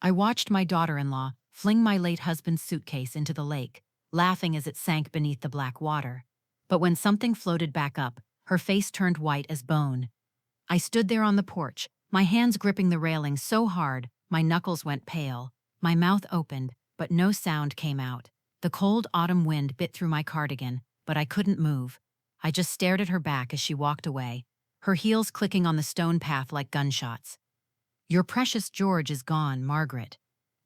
I watched my daughter-in-law fling my late husband's suitcase into the lake, laughing as it sank beneath the black water. But when something floated back up, her face turned white as bone. I stood there on the porch, my hands gripping the railing so hard, my knuckles went pale. My mouth opened, but no sound came out. The cold autumn wind bit through my cardigan, but I couldn't move. I just stared at her back as she walked away, her heels clicking on the stone path like gunshots. Your precious George is gone, Margaret.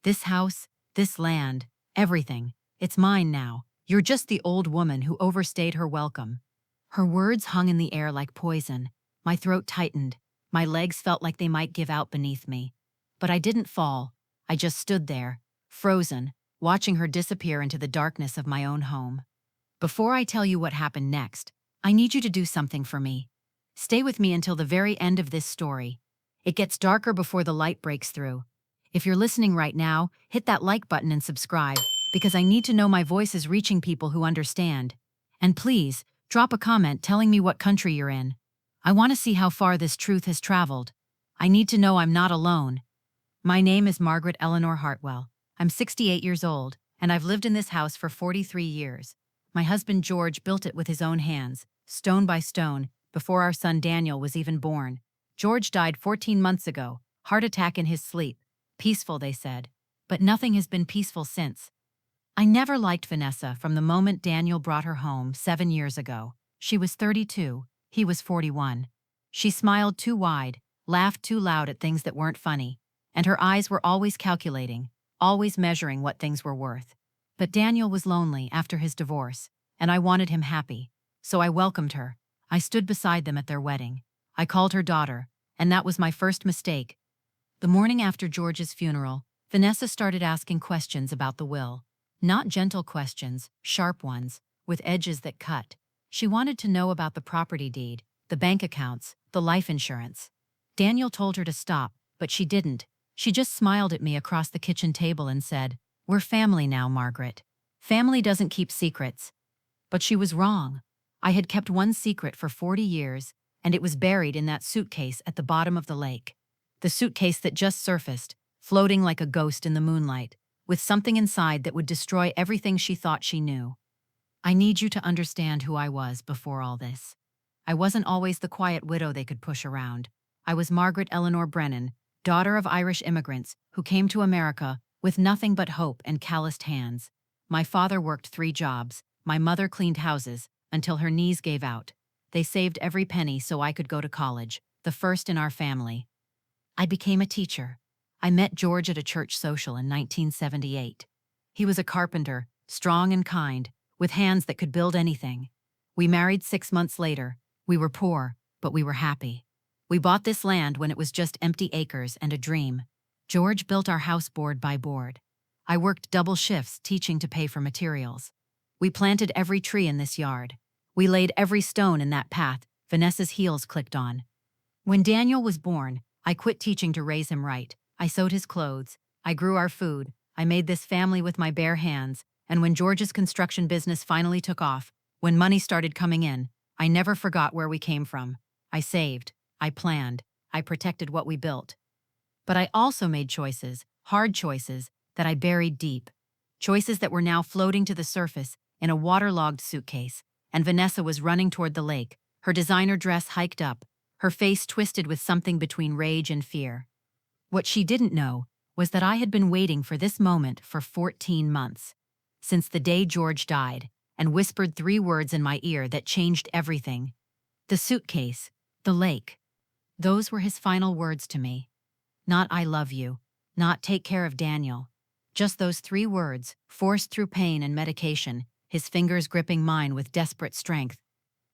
This house, this land, everything, it's mine now. You're just the old woman who overstayed her welcome. Her words hung in the air like poison. My throat tightened. My legs felt like they might give out beneath me. But I didn't fall. I just stood there, frozen, watching her disappear into the darkness of my own home. Before I tell you what happened next, I need you to do something for me. Stay with me until the very end of this story. It gets darker before the light breaks through. If you're listening right now, hit that like button and subscribe, because I need to know my voice is reaching people who understand. And please, drop a comment telling me what country you're in. I want to see how far this truth has traveled. I need to know I'm not alone. My name is Margaret Eleanor Hartwell. I'm 68 years old, and I've lived in this house for 43 years. My husband George built it with his own hands, stone by stone, before our son Daniel was even born. George died 14 months ago, heart attack in his sleep. Peaceful, they said. But nothing has been peaceful since. I never liked Vanessa from the moment Daniel brought her home 7 years ago. She was 32, he was 41. She smiled too wide, laughed too loud at things that weren't funny, and her eyes were always calculating, always measuring what things were worth. But Daniel was lonely after his divorce, and I wanted him happy. So I welcomed her. I stood beside them at their wedding. I called her daughter, and that was my first mistake. The morning after George's funeral, Vanessa started asking questions about the will. Not gentle questions, sharp ones, with edges that cut. She wanted to know about the property deed, the bank accounts, the life insurance. Daniel told her to stop, but she didn't. She just smiled at me across the kitchen table and said, "We're family now, Margaret. Family doesn't keep secrets." But she was wrong. I had kept one secret for 40 years, and it was buried in that suitcase at the bottom of the lake. The suitcase that just surfaced, floating like a ghost in the moonlight, with something inside that would destroy everything she thought she knew. I need you to understand who I was before all this. I wasn't always the quiet widow they could push around. I was Margaret Eleanor Brennan, daughter of Irish immigrants who came to America with nothing but hope and calloused hands. My father worked 3 jobs. My mother cleaned houses until her knees gave out. They saved every penny so I could go to college, the first in our family. I became a teacher. I met George at a church social in 1978. He was a carpenter, strong and kind, with hands that could build anything. We married 6 months later. We were poor, but we were happy. We bought this land when it was just empty acres and a dream. George built our house board by board. I worked double shifts teaching to pay for materials. We planted every tree in this yard. We laid every stone in that path Vanessa's heels clicked on. When Daniel was born, I quit teaching to raise him right. I sewed his clothes. I grew our food. I made this family with my bare hands. And when George's construction business finally took off, when money started coming in, I never forgot where we came from. I saved. I planned. I protected what we built. But I also made choices, hard choices, that I buried deep. Choices that were now floating to the surface in a waterlogged suitcase. And Vanessa was running toward the lake, her designer dress hiked up, her face twisted with something between rage and fear. What she didn't know was that I had been waiting for this moment for 14 months, since the day George died, and whispered 3 words in my ear that changed everything. The suitcase, the lake. Those were his final words to me. Not "I love you," not "take care of Daniel." Just those 3 words, forced through pain and medication, his fingers gripping mine with desperate strength.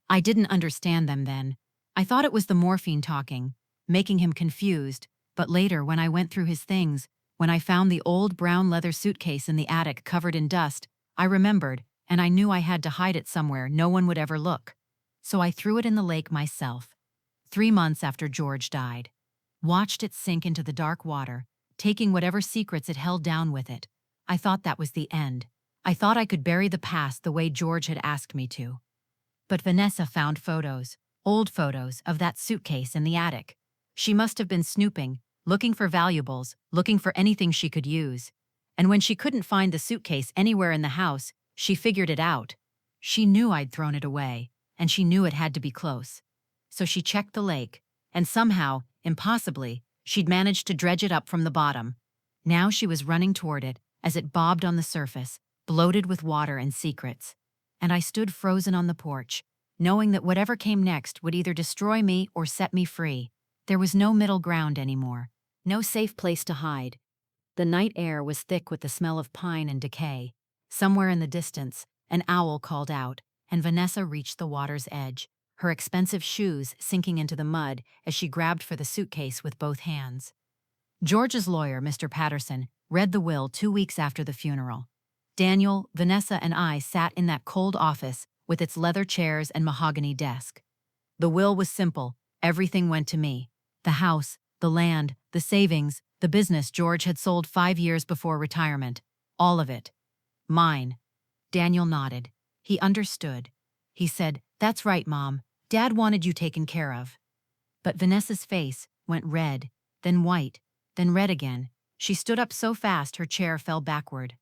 I didn't understand them then. I thought it was the morphine talking, making him confused, but later when I went through his things, when I found the old brown leather suitcase in the attic covered in dust, I remembered, and I knew I had to hide it somewhere no one would ever look. So I threw it in the lake myself, 3 months after George died. Watched it sink into the dark water, taking whatever secrets it held down with it. I thought that was the end. I thought I could bury the past the way George had asked me to. But Vanessa found photos, old photos, of that suitcase in the attic. She must have been snooping, looking for valuables, looking for anything she could use. And when she couldn't find the suitcase anywhere in the house, she figured it out. She knew I'd thrown it away, and she knew it had to be close. So she checked the lake, and somehow, impossibly, she'd managed to dredge it up from the bottom. Now she was running toward it as it bobbed on the surface, bloated with water and secrets. And I stood frozen on the porch, knowing that whatever came next would either destroy me or set me free. There was no middle ground anymore, no safe place to hide. The night air was thick with the smell of pine and decay. Somewhere in the distance, an owl called out, and Vanessa reached the water's edge, her expensive shoes sinking into the mud as she grabbed for the suitcase with both hands. George's lawyer, Mr. Patterson, read the will 2 weeks after the funeral. Daniel, Vanessa, and I sat in that cold office with its leather chairs and mahogany desk. The will was simple. Everything went to me. The house, the land, the savings, the business George had sold 5 years before retirement. All of it. Mine. Daniel nodded. He understood. He said, "That's right, Mom. Dad wanted you taken care of." But Vanessa's face went red, then white, then red again. She stood up so fast her chair fell backward.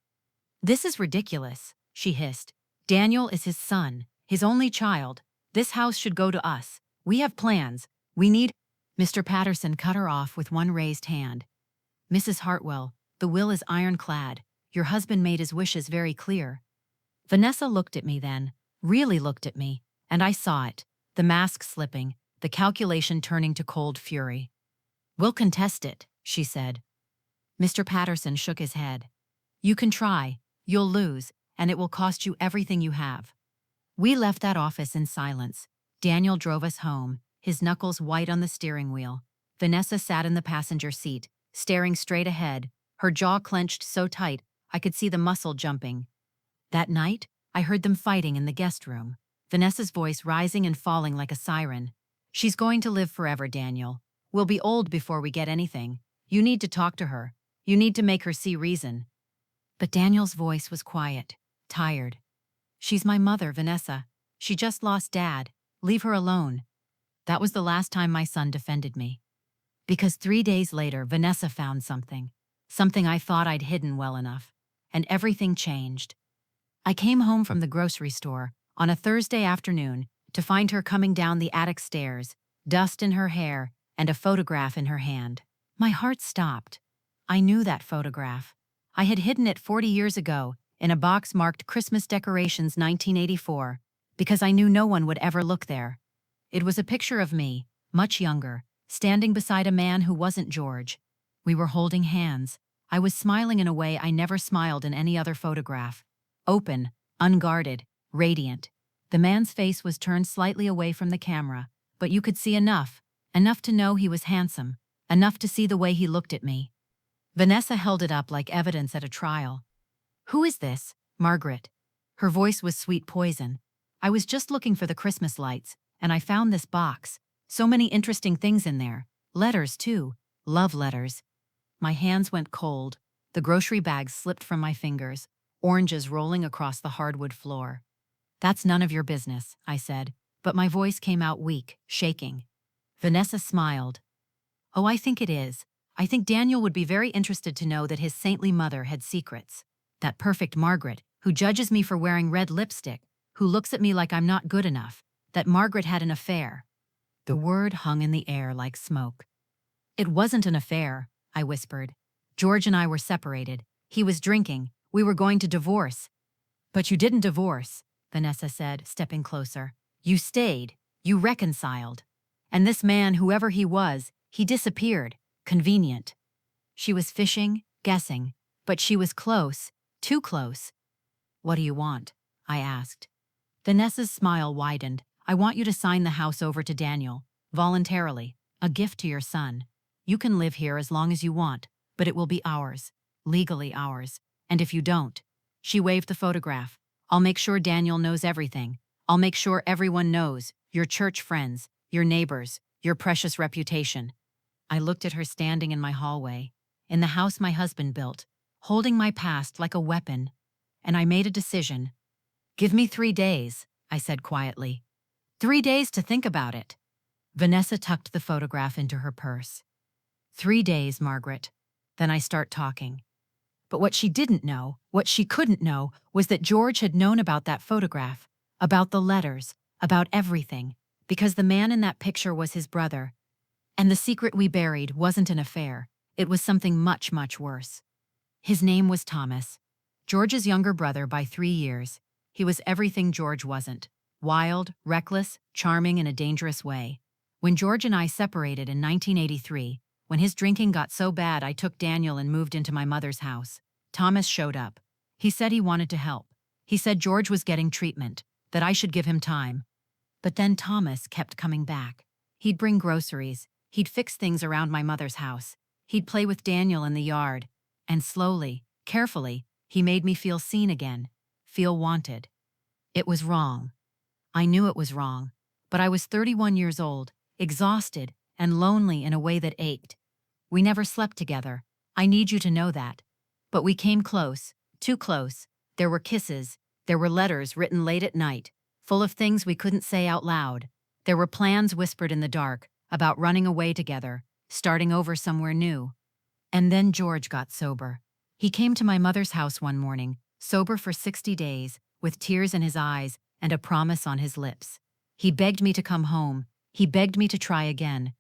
"This is ridiculous," she hissed. "Daniel is his son, his only child. This house should go to us. We have plans. We need—" Mr. Patterson cut her off with one raised hand. "Mrs. Hartwell, the will is ironclad. Your husband made his wishes very clear." Vanessa looked at me then, really looked at me, and I saw it, the mask slipping, the calculation turning to cold fury. "We'll contest it," she said. Mr. Patterson shook his head. "You can try. You'll lose, and it will cost you everything you have." We left that office in silence. Daniel drove us home, his knuckles white on the steering wheel. Vanessa sat in the passenger seat, staring straight ahead, her jaw clenched so tight I could see the muscle jumping. That night, I heard them fighting in the guest room, Vanessa's voice rising and falling like a siren. "She's going to live forever, Daniel. We'll be old before we get anything. You need to talk to her. You need to make her see reason." But Daniel's voice was quiet, tired. "She's my mother, Vanessa. She just lost Dad. Leave her alone." That was the last time my son defended me. Because 3 days later, Vanessa found something I thought I'd hidden well enough, and everything changed. I came home from the grocery store on a Thursday afternoon to find her coming down the attic stairs, dust in her hair and a photograph in her hand. My heart stopped. I knew that photograph. I had hidden it 40 years ago in a box marked Christmas Decorations 1984 because I knew no one would ever look there. It was a picture of me, much younger, standing beside a man who wasn't George. We were holding hands. I was smiling in a way I never smiled in any other photograph. Open, unguarded, radiant. The man's face was turned slightly away from the camera, but you could see enough to know he was handsome, enough to see the way he looked at me. Vanessa held it up like evidence at a trial. "Who is this, Margaret?" Her voice was sweet poison. "I was just looking for the Christmas lights, and I found this box. So many interesting things in there. Letters, too. Love letters." My hands went cold. The grocery bags slipped from my fingers, oranges rolling across the hardwood floor. "That's none of your business," I said, but my voice came out weak, shaking. Vanessa smiled. "Oh, I think it is. I think Daniel would be very interested to know that his saintly mother had secrets. That perfect Margaret, who judges me for wearing red lipstick, who looks at me like I'm not good enough, that Margaret had an affair." The word hung in the air like smoke. "It wasn't an affair," I whispered. "George and I were separated. He was drinking. We were going to divorce." "But you didn't divorce," Vanessa said, stepping closer. "You stayed. You reconciled. And this man, whoever he was, he disappeared. Convenient." She was fishing, guessing, but she was close, too close. "What do you want?" I asked. Vanessa's smile widened. "I want you to sign the house over to Daniel, voluntarily, a gift to your son. You can live here as long as you want, but it will be ours, legally ours. And if you don't—" She waved the photograph. "I'll make sure Daniel knows everything. I'll make sure everyone knows, your church friends, your neighbors, your precious reputation." I looked at her standing in my hallway, in the house my husband built, holding my past like a weapon, and I made a decision. "Give me 3 days," I said quietly. 3 days to think about it. Vanessa tucked the photograph into her purse. 3 days, Margaret. Then I start talking. But what she didn't know, what she couldn't know, was that George had known about that photograph, about the letters, about everything, because the man in that picture was his brother. And the secret we buried wasn't an affair, it was something much, much worse. His name was Thomas. George's younger brother by 3 years. He was everything George wasn't. Wild, reckless, charming in a dangerous way. When George and I separated in 1983, when his drinking got so bad I took Daniel and moved into my mother's house, Thomas showed up. He said he wanted to help. He said George was getting treatment, that I should give him time. But then Thomas kept coming back. He'd bring groceries. He'd fix things around my mother's house. He'd play with Daniel in the yard. And slowly, carefully, he made me feel seen again, feel wanted. It was wrong. I knew it was wrong. But I was 31 years old, exhausted, and lonely in a way that ached. We never slept together. I need you to know that. But we came close, too close. There were kisses. There were letters written late at night, full of things we couldn't say out loud. There were plans whispered in the dark about running away together, starting over somewhere new. And then George got sober. He came to my mother's house one morning, sober for 60 days, with tears in his eyes and a promise on his lips. He begged me to come home. He begged me to try again.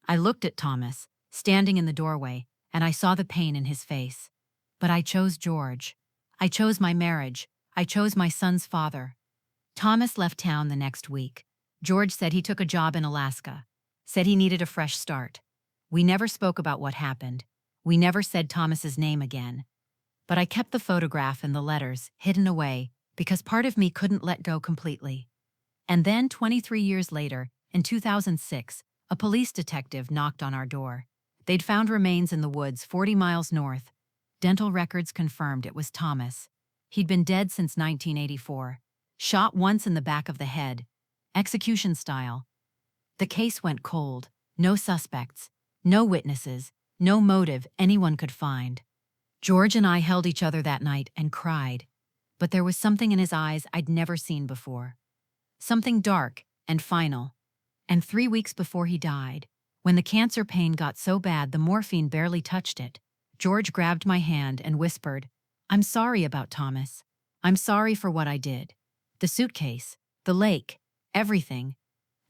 I looked at Thomas, standing in the doorway, and I saw the pain in his face. But I chose George. I chose my marriage. I chose my son's father. Thomas left town the next week. George said he took a job in Alaska, said he needed a fresh start. We never spoke about what happened. We never said Thomas's name again. But I kept the photograph and the letters hidden away because part of me couldn't let go completely. And then 23 years later, in 2006, a police detective knocked on our door. They'd found remains in the woods 40 miles north. Dental records confirmed it was Thomas. He'd been dead since 1984. Shot once in the back of the head. Execution style. The case went cold. No suspects. No witnesses. No motive anyone could find. George and I held each other that night and cried. But there was something in his eyes I'd never seen before. Something dark and final. And 3 weeks before he died, when the cancer pain got so bad the morphine barely touched it, George grabbed my hand and whispered, "I'm sorry about Thomas. I'm sorry for what I did. The suitcase, the lake, everything."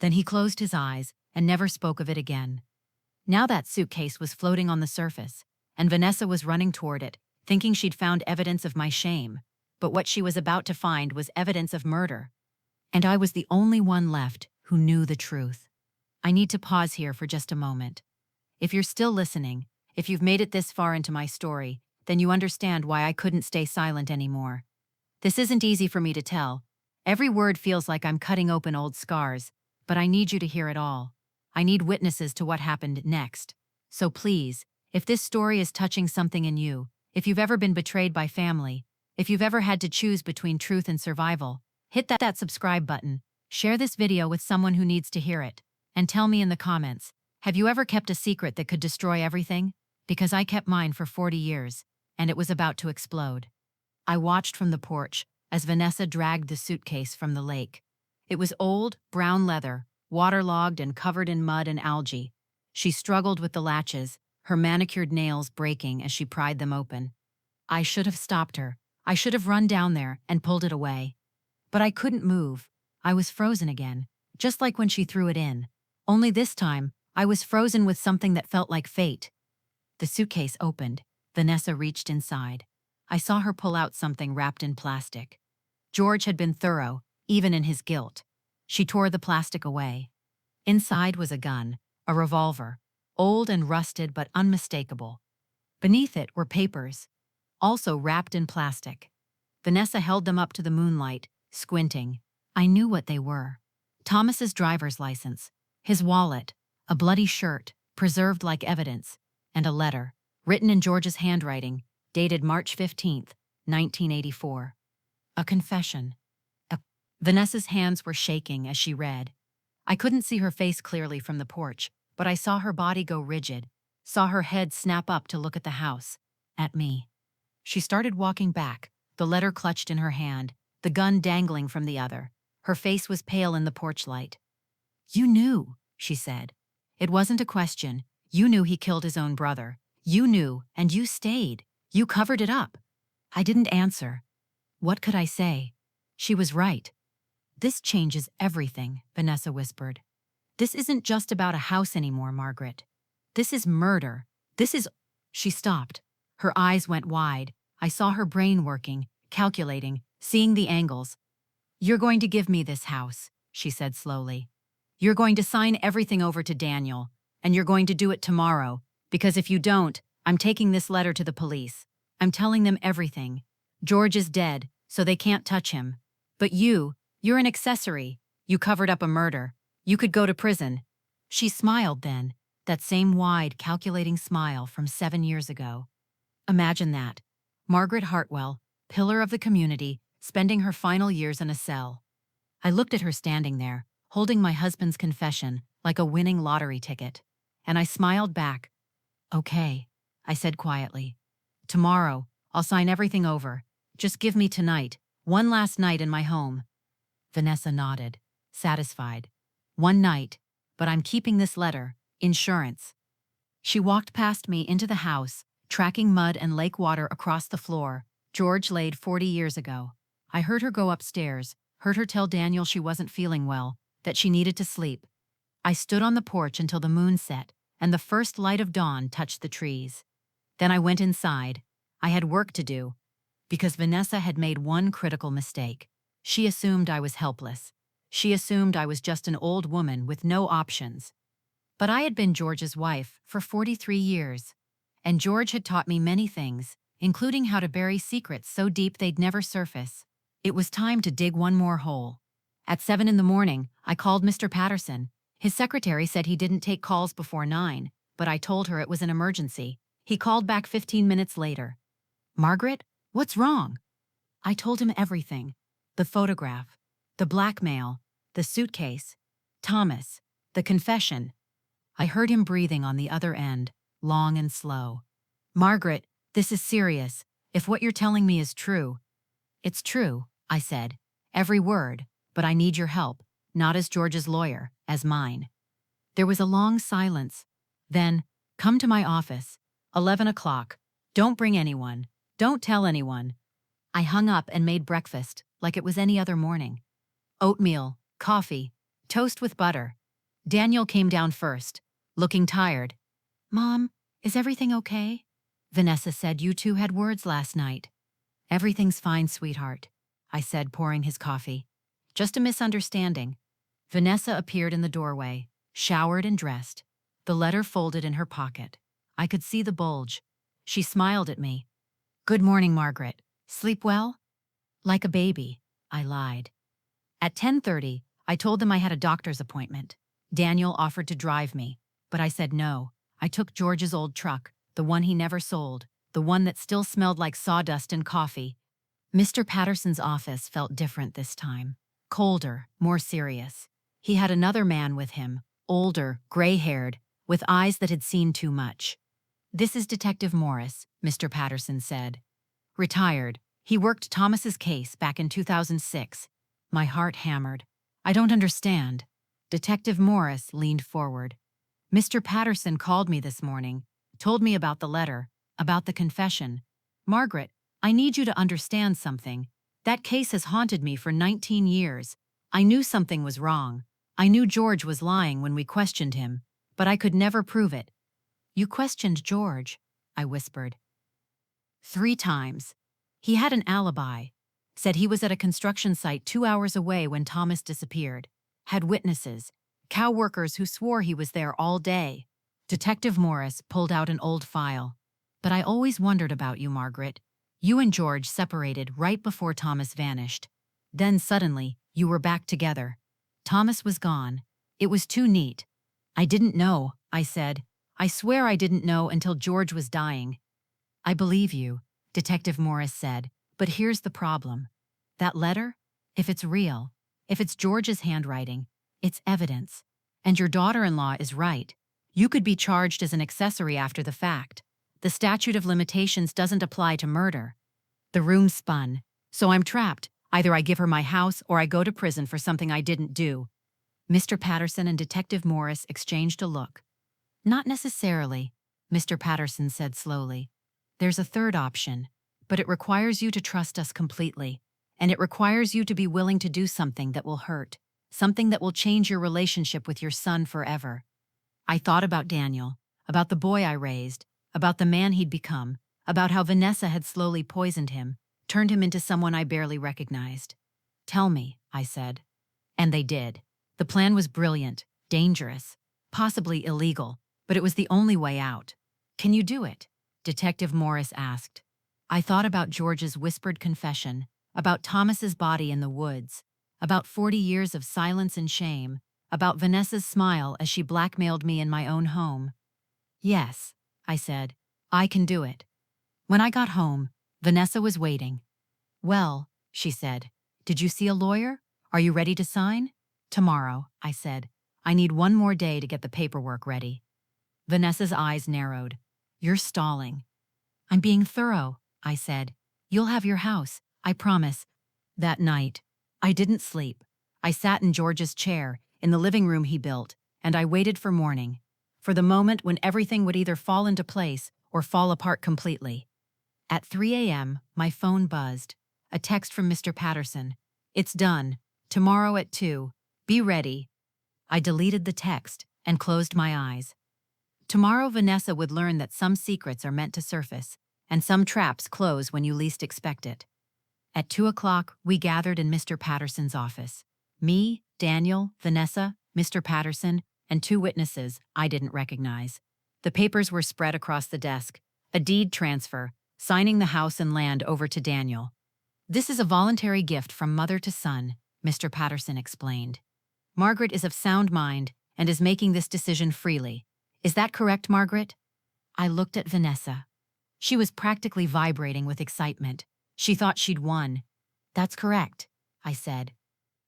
Then he closed his eyes and never spoke of it again. Now that suitcase was floating on the surface, and Vanessa was running toward it, thinking she'd found evidence of my shame. But what she was about to find was evidence of murder. And I was the only one left who knew the truth. I need to pause here for just a moment. If you're still listening, if you've made it this far into my story, then you understand why I couldn't stay silent anymore. This isn't easy for me to tell. Every word feels like I'm cutting open old scars, but I need you to hear it all. I need witnesses to what happened next. So please, if this story is touching something in you, if you've ever been betrayed by family, if you've ever had to choose between truth and survival, hit that subscribe button, share this video with someone who needs to hear it, and tell me in the comments, have you ever kept a secret that could destroy everything? Because I kept mine for 40 years, and it was about to explode. I watched from the porch as Vanessa dragged the suitcase from the lake. It was old, brown leather, waterlogged and covered in mud and algae. She struggled with the latches, her manicured nails breaking as she pried them open. I should have stopped her. I should have run down there and pulled it away. But I couldn't move. I was frozen again, just like when she threw it in. Only this time, I was frozen with something that felt like fate. The suitcase opened. Vanessa reached inside. I saw her pull out something wrapped in plastic. George had been thorough, even in his guilt. She tore the plastic away. Inside was a gun, a revolver, old and rusted but unmistakable. Beneath it were papers, also wrapped in plastic. Vanessa held them up to the moonlight, squinting. I knew what they were. Thomas's driver's license, his wallet, a bloody shirt, preserved like evidence, and a letter, written in George's handwriting, dated March 15th, 1984. A confession. Vanessa's hands were shaking as she read. I couldn't see her face clearly from the porch, but I saw her body go rigid, saw her head snap up to look at the house, at me. She started walking back, the letter clutched in her hand, the gun dangling from the other. Her face was pale in the porch light. "You knew," she said. "It wasn't a question. You knew he killed his own brother. You knew, and you stayed. You covered it up. I didn't answer. What could I say? She was right. This changes everything, Vanessa whispered. This isn't just about a house anymore, Margaret. This is murder. This is... She stopped. Her eyes went wide. I saw her brain working, calculating, seeing the angles. You're going to give me this house, she said slowly. You're going to sign everything over to Daniel, and you're going to do it tomorrow, because if you don't, I'm taking this letter to the police. I'm telling them everything. George is dead, so they can't touch him. But you're an accessory. You covered up a murder. You could go to prison. She smiled then, that same wide, calculating smile from 7 years ago. Imagine that. Margaret Hartwell, pillar of the community, spending her final years in a cell. I looked at her standing there, holding my husband's confession like a winning lottery ticket. And I smiled back. Okay, I said quietly. Tomorrow, I'll sign everything over. Just give me tonight, one last night in my home. Vanessa nodded, satisfied. One night, but I'm keeping this letter, insurance. She walked past me into the house, tracking mud and lake water across the floor. George laid 40 years ago. I heard her go upstairs, heard her tell Daniel she wasn't feeling well, that she needed to sleep. I stood on the porch until the moon set, and the first light of dawn touched the trees. Then I went inside. I had work to do, because Vanessa had made one critical mistake. She assumed I was helpless. She assumed I was just an old woman with no options. But I had been George's wife for 43 years, and George had taught me many things, including how to bury secrets so deep they'd never surface. It was time to dig one more hole. At 7 in the morning, I called Mr. Patterson. His secretary said he didn't take calls before 9, but I told her it was an emergency. He called back 15 minutes later. Margaret, what's wrong? I told him everything. The photograph, the blackmail, the suitcase, Thomas, the confession. I heard him breathing on the other end, long and slow. Margaret, this is serious. If what you're telling me is true. It's true, I said. Every word, but I need your help, not as George's lawyer, as mine. There was a long silence. Then, come to my office. 11 o'clock. Don't bring anyone. Don't tell anyone. I hung up and made breakfast, like it was any other morning. Oatmeal, coffee, toast with butter. Daniel came down first, looking tired. Mom, is everything okay? Vanessa said you two had words last night. Everything's fine, sweetheart, I said, pouring his coffee. Just a misunderstanding. Vanessa appeared in the doorway, showered and dressed, the letter folded in her pocket. I could see the bulge. She smiled at me. Good morning, Margaret. Sleep well? Like a baby, I lied. At 10:30, I told them I had a doctor's appointment. Daniel offered to drive me, but I said no. I took George's old truck, the one he never sold, the one that still smelled like sawdust and coffee. Mr. Patterson's office felt different this time. Colder, more serious. He had another man with him, older, gray-haired, with eyes that had seen too much. This is Detective Morris, Mr. Patterson said. Retired. He worked Thomas's case back in 2006. My heart hammered. I don't understand. Detective Morris leaned forward. Mr. Patterson called me this morning, told me about the letter, about the confession. Margaret, I need you to understand something. That case has haunted me for 19 years. I knew something was wrong. I knew George was lying when we questioned him, but I could never prove it. You questioned George, I whispered. 3 times. He had an alibi. Said he was at a construction site 2 hours away when Thomas disappeared. Had witnesses, cow workers who swore he was there all day. Detective Morris pulled out an old file. But I always wondered about you, Margaret. You and George separated right before Thomas vanished. Then suddenly, you were back together. Thomas was gone. It was too neat. I didn't know, I said. I swear I didn't know until George was dying. I believe you, Detective Morris said, but here's the problem. That letter? If it's real, if it's George's handwriting, it's evidence. And your daughter-in-law is right. You could be charged as an accessory after the fact. The statute of limitations doesn't apply to murder. The room spun. So I'm trapped. Either I give her my house or I go to prison for something I didn't do. Mr. Patterson and Detective Morris exchanged a look. Not necessarily, Mr. Patterson said slowly. There's a third option, but it requires you to trust us completely, and it requires you to be willing to do something that will hurt, something that will change your relationship with your son forever. I thought about Daniel, about the boy I raised, about the man he'd become, about how Vanessa had slowly poisoned him, turned him into someone I barely recognized. Tell me, I said. And they did. The plan was brilliant, dangerous, possibly illegal, but it was the only way out. Can you do it? Detective Morris asked. I thought about George's whispered confession, about Thomas's body in the woods, about 40 years of silence and shame, about Vanessa's smile as she blackmailed me in my own home. Yes, I said, I can do it. When I got home, Vanessa was waiting. Well, she said, did you see a lawyer? Are you ready to sign? Tomorrow, I said. I need one more day to get the paperwork ready. Vanessa's eyes narrowed. You're stalling. I'm being thorough, I said. You'll have your house, I promise. That night, I didn't sleep. I sat in George's chair, in the living room he built, and I waited for morning, for the moment when everything would either fall into place or fall apart completely. At 3 a.m., my phone buzzed. A text from Mr. Patterson. It's done. Tomorrow at 2. Be ready. I deleted the text and closed my eyes. Tomorrow Vanessa would learn that some secrets are meant to surface, and some traps close when you least expect it. At 2 o'clock, we gathered in Mr. Patterson's office. Me, Daniel, Vanessa, Mr. Patterson, and 2 witnesses I didn't recognize. The papers were spread across the desk. A deed transfer, signing the house and land over to Daniel. This is a voluntary gift from mother to son, Mr. Patterson explained. Margaret is of sound mind and is making this decision freely. Is that correct, Margaret? I looked at Vanessa. She was practically vibrating with excitement. She thought she'd won. That's correct, I said.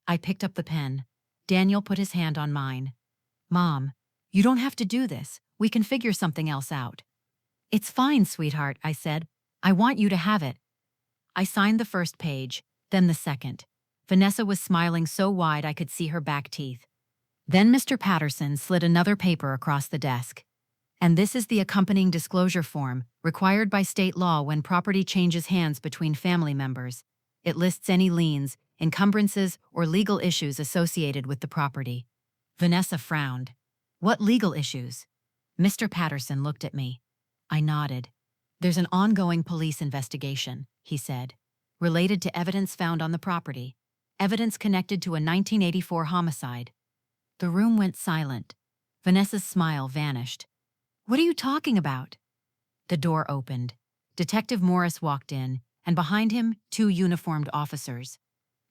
I picked up the pen. Daniel put his hand on mine. Mom, you don't have to do this. We can figure something else out. It's fine, sweetheart, I said. I want you to have it. I signed the first page, then the second. Vanessa was smiling so wide I could see her back teeth. Then Mr. Patterson slid another paper across the desk. And this is the accompanying disclosure form, required by state law when property changes hands between family members. It lists any liens, encumbrances, or legal issues associated with the property. Vanessa frowned. What legal issues? Mr. Patterson looked at me. I nodded. There's an ongoing police investigation, he said, related to evidence found on the property, evidence connected to a 1984 homicide. The room went silent. Vanessa's smile vanished. What are you talking about? The door opened. Detective Morris walked in, and behind him, 2 uniformed officers.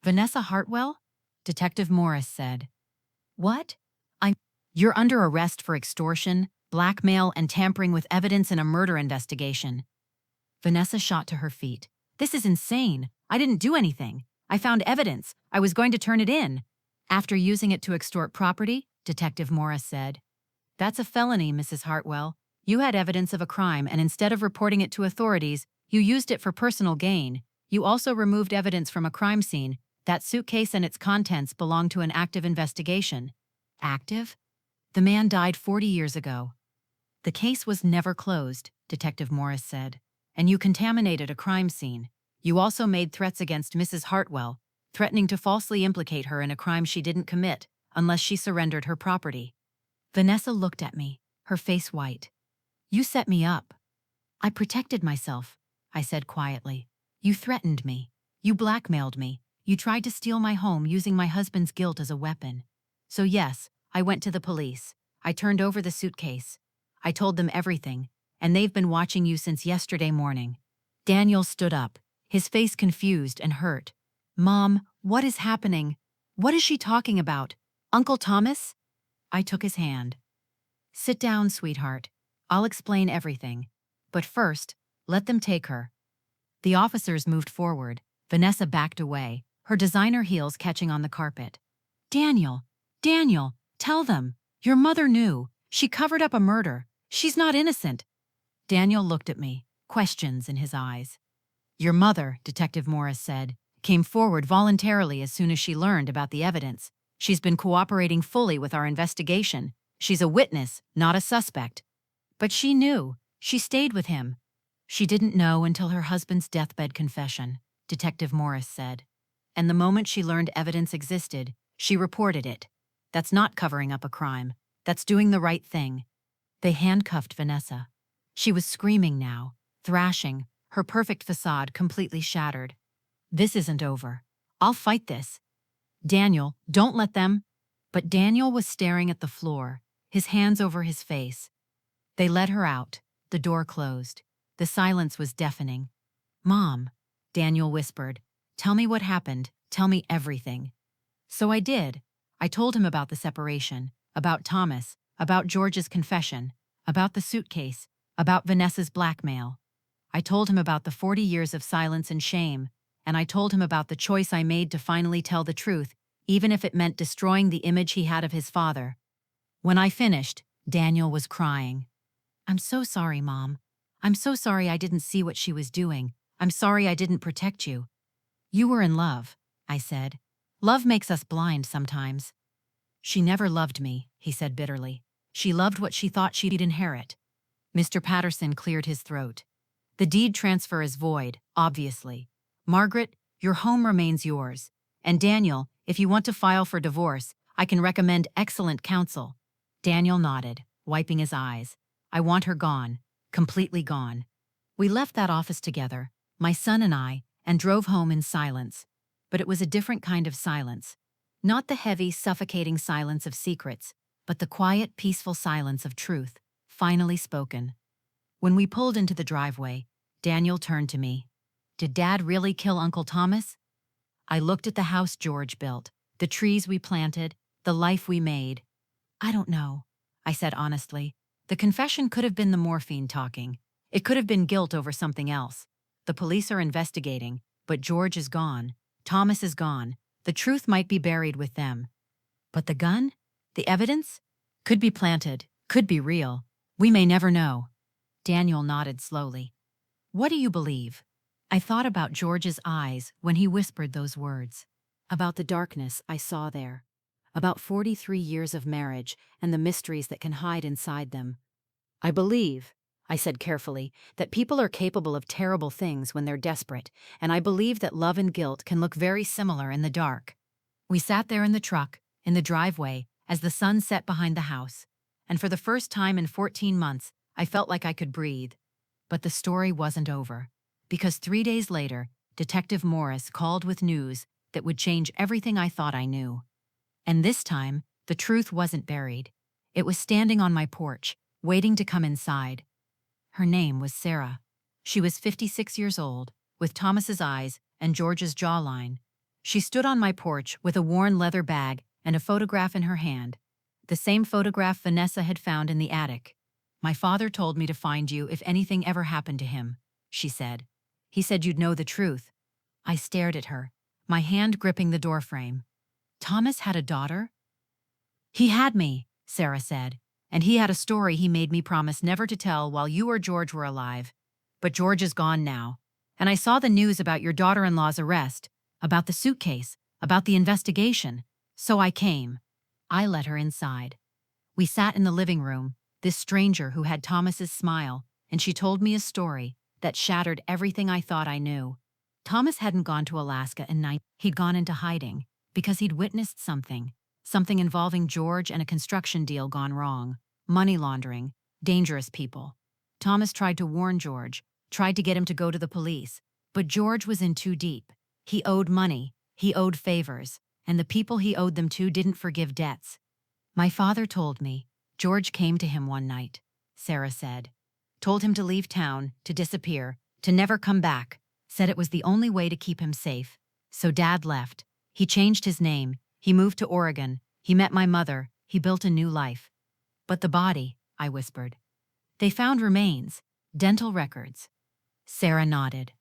Vanessa Hartwell? Detective Morris said. What? You're under arrest for extortion, blackmail, and tampering with evidence in a murder investigation. Vanessa shot to her feet. This is insane. I didn't do anything. I found evidence. I was going to turn it in. After using it to extort property, Detective Morris said. That's a felony, Mrs. Hartwell. You had evidence of a crime, and instead of reporting it to authorities, you used it for personal gain. You also removed evidence from a crime scene. That suitcase and its contents belong to an active investigation. Active? The man died 40 years ago. The case was never closed, Detective Morris said. And you contaminated a crime scene. You also made threats against Mrs. Hartwell, threatening to falsely implicate her in a crime she didn't commit unless she surrendered her property. Vanessa looked at me, her face white. You set me up. I protected myself, I said quietly. You threatened me. You blackmailed me. You tried to steal my home using my husband's guilt as a weapon. So yes, I went to the police. I turned over the suitcase. I told them everything, and they've been watching you since yesterday morning. Daniel stood up, his face confused and hurt. Mom, what is happening? What is she talking about? Uncle Thomas? I took his hand. Sit down, sweetheart. I'll explain everything. But first, let them take her. The officers moved forward. Vanessa backed away, her designer heels catching on the carpet. Daniel, tell them. Your mother knew. She covered up a murder. She's not innocent. Daniel looked at me, questions in his eyes. Your mother, Detective Morris said, came forward voluntarily as soon as she learned about the evidence. She's been cooperating fully with our investigation. She's a witness, not a suspect. But she knew. She stayed with him. She didn't know until her husband's deathbed confession, Detective Morris said. And the moment she learned evidence existed, she reported it. That's not covering up a crime. That's doing the right thing. They handcuffed Vanessa. She was screaming now, thrashing, her perfect facade completely shattered. This isn't over. I'll fight this. Daniel, don't let them. But Daniel was staring at the floor, his hands over his face. They let her out. The door closed. The silence was deafening. Mom, Daniel whispered, tell me what happened. Tell me everything. So I did. I told him about the separation, about Thomas, about George's confession, about the suitcase, about Vanessa's blackmail. I told him about the 40 years of silence and shame, and I told him about the choice I made to finally tell the truth, even if it meant destroying the image he had of his father. When I finished, Daniel was crying. I'm so sorry, Mom. I'm so sorry I didn't see what she was doing. I'm sorry I didn't protect you. You were in love, I said. Love makes us blind sometimes. She never loved me, he said bitterly. She loved what she thought she'd inherit. Mr. Patterson cleared his throat. The deed transfer is void, obviously. Margaret, your home remains yours. And Daniel, if you want to file for divorce, I can recommend excellent counsel. Daniel nodded, wiping his eyes. I want her gone, completely gone. We left that office together, my son and I, and drove home in silence. But it was a different kind of silence. Not the heavy, suffocating silence of secrets, but the quiet, peaceful silence of truth, finally spoken. When we pulled into the driveway, Daniel turned to me. Did Dad really kill Uncle Thomas? I looked at the house George built, the trees we planted, the life we made. I don't know, I said honestly. The confession could have been the morphine talking. It could have been guilt over something else. The police are investigating, but George is gone. Thomas is gone. The truth might be buried with them. But the gun? The evidence? Could be planted, could be real. We may never know. Daniel nodded slowly. What do you believe? I thought about George's eyes when he whispered those words. About the darkness I saw there. About 43 years of marriage and the mysteries that can hide inside them. I believe, I said carefully, that people are capable of terrible things when they're desperate, and I believe that love and guilt can look very similar in the dark. We sat there in the truck, in the driveway, as the sun set behind the house, and for the first time in 14 months, I felt like I could breathe. But the story wasn't over, because 3 days later, Detective Morris called with news that would change everything I thought I knew. And this time, the truth wasn't buried. It was standing on my porch, waiting to come inside. Her name was Sarah. She was 56 years old, with Thomas's eyes and George's jawline. She stood on my porch with a worn leather bag and a photograph in her hand, the same photograph Vanessa had found in the attic. My father told me to find you if anything ever happened to him, she said. He said you'd know the truth. I stared at her, my hand gripping the doorframe. Thomas had a daughter? He had me, Sarah said, and he had a story he made me promise never to tell while you or George were alive. But George is gone now. And I saw the news about your daughter-in-law's arrest, about the suitcase, about the investigation. So I came. I let her inside. We sat in the living room, this stranger who had Thomas's smile, and she told me a story that shattered everything I thought I knew. Thomas hadn't gone to Alaska in 19. He'd gone into hiding because he'd witnessed something involving George and a construction deal gone wrong, money laundering, dangerous people. Thomas tried to warn George, tried to get him to go to the police, but George was in too deep. He owed money, he owed favors, and the people he owed them to didn't forgive debts. My father told me George came to him one night, Sarah said. Told him to leave town, to disappear, to never come back, said it was the only way to keep him safe. So Dad left. He changed his name, he moved to Oregon, he met my mother, he built a new life. But the body, I whispered. They found remains, dental records. Sarah nodded.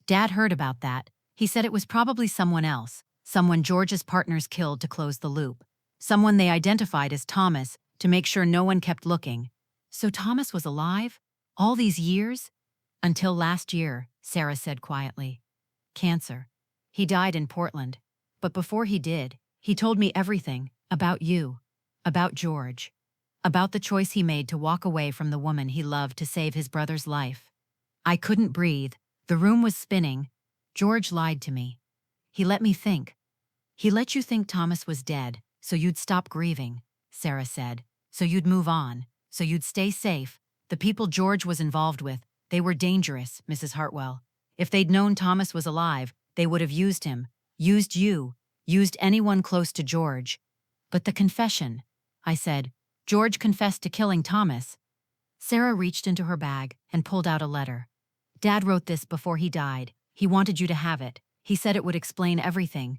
Dad heard about that. He said it was probably someone else, someone George's partners killed to close the loop. Someone they identified as Thomas to make sure no one kept looking. So Thomas was alive? All these years? Until last year, Sarah said quietly. Cancer. He died in Portland. But before he did, he told me everything about you, about George. about the choice he made to walk away from the woman he loved to save his brother's life. I couldn't breathe. The room was spinning. George lied to me. He let me think. He let you think Thomas was dead, so you'd stop grieving, Sarah said. So you'd move on. So you'd stay safe. The people George was involved with, they were dangerous, Mrs. Hartwell. If they'd known Thomas was alive, they would have used him, used you, used anyone close to George. But the confession, I said. George confessed to killing Thomas. Sarah reached into her bag and pulled out a letter. Dad wrote this before he died. He wanted you to have it. He said it would explain everything.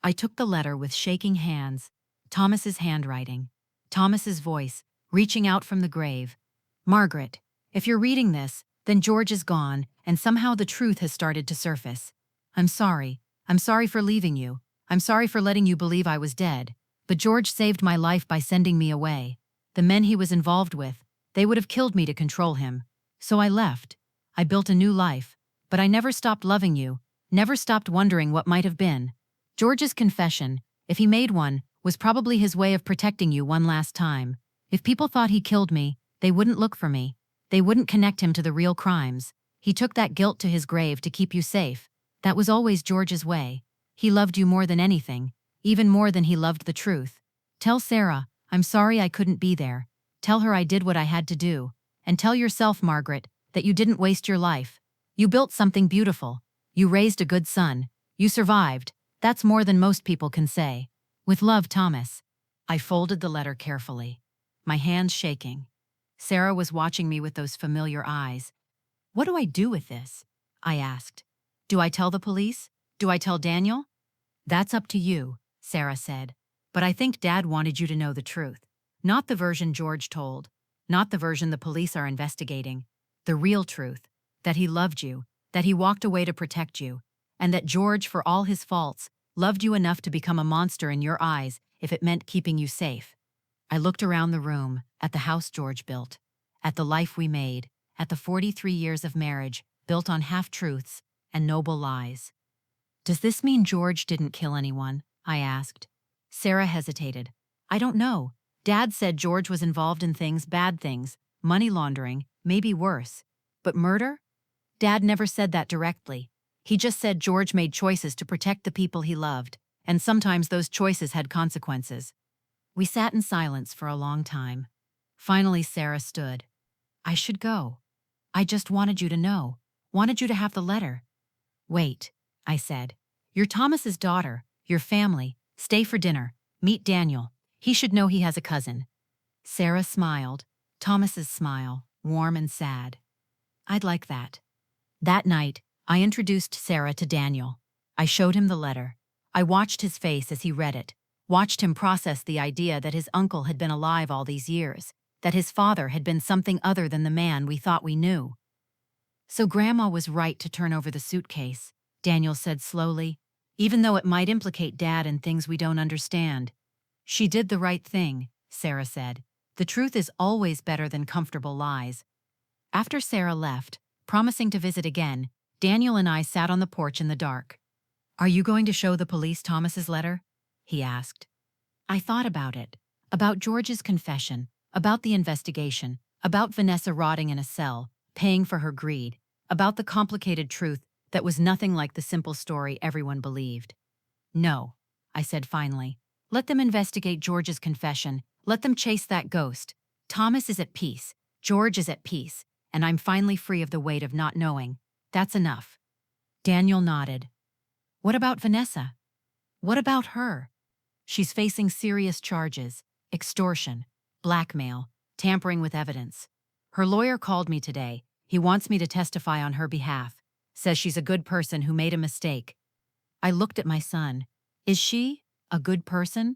I took the letter with shaking hands. Thomas's handwriting. Thomas's voice, reaching out from the grave. Margaret, if you're reading this, then George is gone, and somehow the truth has started to surface. I'm sorry. I'm sorry for leaving you. I'm sorry for letting you believe I was dead. But George saved my life by sending me away. The men he was involved with, they would have killed me to control him. So I left. I built a new life. But I never stopped loving you, never stopped wondering what might have been. George's confession, if he made one, was probably his way of protecting you one last time. If people thought he killed me, they wouldn't look for me. They wouldn't connect him to the real crimes. He took that guilt to his grave to keep you safe. That was always George's way. He loved you more than anything, even more than he loved the truth. Tell Sarah, I'm sorry I couldn't be there. Tell her I did what I had to do. And tell yourself, Margaret, that you didn't waste your life. You built something beautiful. You raised a good son. You survived. That's more than most people can say. With love, Thomas. I folded the letter carefully, my hands shaking. Sarah was watching me with those familiar eyes. What do I do with this? I asked. Do I tell the police? Do I tell Daniel? That's up to you, Sarah said. But I think Dad wanted you to know the truth. Not the version George told. Not the version the police are investigating. The real truth. That he loved you. That he walked away to protect you. And that George, for all his faults, loved you enough to become a monster in your eyes if it meant keeping you safe. I looked around the room, at the house George built, at the life we made, at the 43 years of marriage built on half-truths and noble lies. Does this mean George didn't kill anyone? I asked. Sarah hesitated. I don't know. Dad said George was involved in things, bad things, money laundering, maybe worse. But murder? Dad never said that directly. He just said George made choices to protect the people he loved, and sometimes those choices had consequences. We sat in silence for a long time. Finally, Sarah stood. I should go. I just wanted you to know. Wanted you to have the letter. Wait, I said. You're Thomas's daughter, your family. Stay for dinner. Meet Daniel. He should know he has a cousin. Sarah smiled. Thomas's smile, warm and sad. I'd like that. That night, I introduced Sarah to Daniel. I showed him the letter. I watched his face as he read it. Watched him process the idea that his uncle had been alive all these years, that his father had been something other than the man we thought we knew. So Grandma was right to turn over the suitcase, Daniel said slowly, even though it might implicate Dad in things we don't understand. She did the right thing, Sarah said. The truth is always better than comfortable lies. After Sarah left, promising to visit again, Daniel and I sat on the porch in the dark. Are you going to show the police Thomas's letter? He asked. I thought about it. About George's confession, about the investigation, about Vanessa rotting in a cell, paying for her greed, about the complicated truth that was nothing like the simple story everyone believed. No, I said finally. Let them investigate George's confession. Let them chase that ghost. Thomas is at peace. George is at peace. And I'm finally free of the weight of not knowing. That's enough. Daniel nodded. What about Vanessa? What about her? She's facing serious charges, extortion, blackmail, tampering with evidence. Her lawyer called me today. He wants me to testify on her behalf. Says she's a good person who made a mistake. I looked at my son. Is she a good person?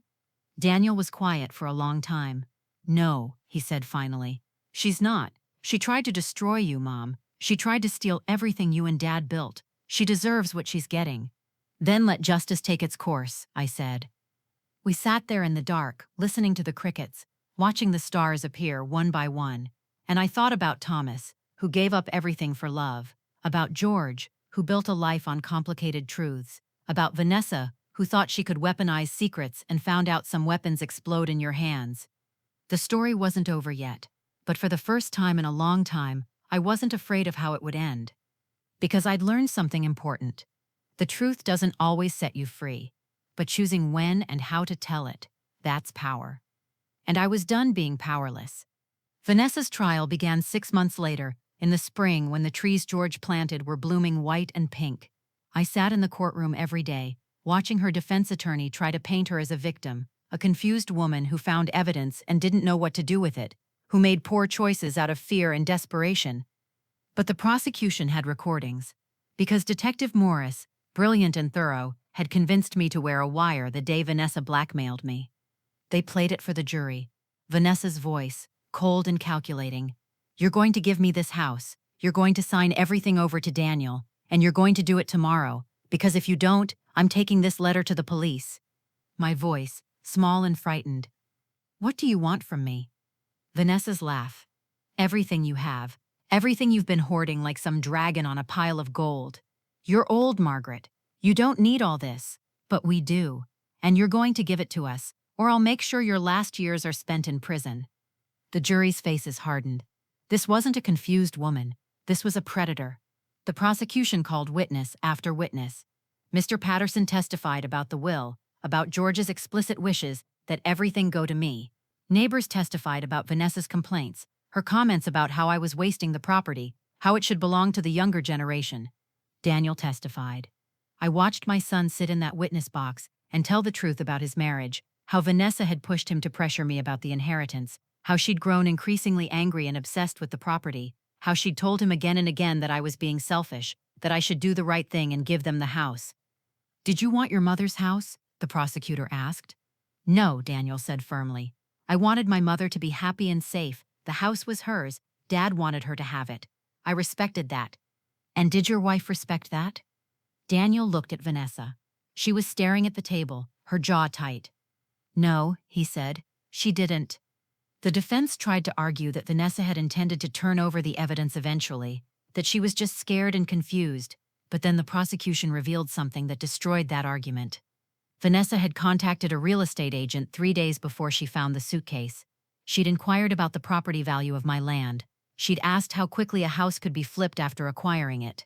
Daniel was quiet for a long time. No, he said finally. She's not. She tried to destroy you, Mom. She tried to steal everything you and Dad built. She deserves what she's getting. Then let justice take its course, I said. We sat there in the dark, listening to the crickets, watching the stars appear one by one. And I thought about Thomas, who gave up everything for love, about George, who built a life on complicated truths, about Vanessa, who thought she could weaponize secrets and found out some weapons explode in your hands. The story wasn't over yet, but for the first time in a long time, I wasn't afraid of how it would end. Because I'd learned something important. The truth doesn't always set you free, but choosing when and how to tell it, that's power. And I was done being powerless. Vanessa's trial began 6 months later, in the spring when the trees George planted were blooming white and pink. I sat in the courtroom every day, watching her defense attorney try to paint her as a victim, a confused woman who found evidence and didn't know what to do with it, who made poor choices out of fear and desperation. But the prosecution had recordings, because Detective Morris, brilliant and thorough, had convinced me to wear a wire the day Vanessa blackmailed me. They played it for the jury. Vanessa's voice, cold and calculating. "You're going to give me this house. You're going to sign everything over to Daniel, and you're going to do it tomorrow, because if you don't, I'm taking this letter to the police." My voice, small and frightened. "What do you want from me?" Vanessa's laugh. "Everything you have. Everything you've been hoarding like some dragon on a pile of gold. You're old, Margaret. You don't need all this. But we do. And you're going to give it to us, or I'll make sure your last years are spent in prison." The jury's faces hardened. This wasn't a confused woman. This was a predator. The prosecution called witness after witness. Mr. Patterson testified about the will, about George's explicit wishes that everything go to me. Neighbors testified about Vanessa's complaints, her comments about how I was wasting the property, how it should belong to the younger generation. Daniel testified. I watched my son sit in that witness box and tell the truth about his marriage, how Vanessa had pushed him to pressure me about the inheritance, how she'd grown increasingly angry and obsessed with the property, how she'd told him again and again that I was being selfish, that I should do the right thing and give them the house. "Did you want your mother's house?" the prosecutor asked. "No," Daniel said firmly. "I wanted my mother to be happy and safe. The house was hers. Dad wanted her to have it. I respected that." "And did your wife respect that?" Daniel looked at Vanessa. She was staring at the table, her jaw tight. "No," he said, "she didn't." The defense tried to argue that Vanessa had intended to turn over the evidence eventually, that she was just scared and confused, but then the prosecution revealed something that destroyed that argument. Vanessa had contacted a real estate agent 3 days before she found the suitcase. She'd inquired about the property value of my land. She'd asked how quickly a house could be flipped after acquiring it.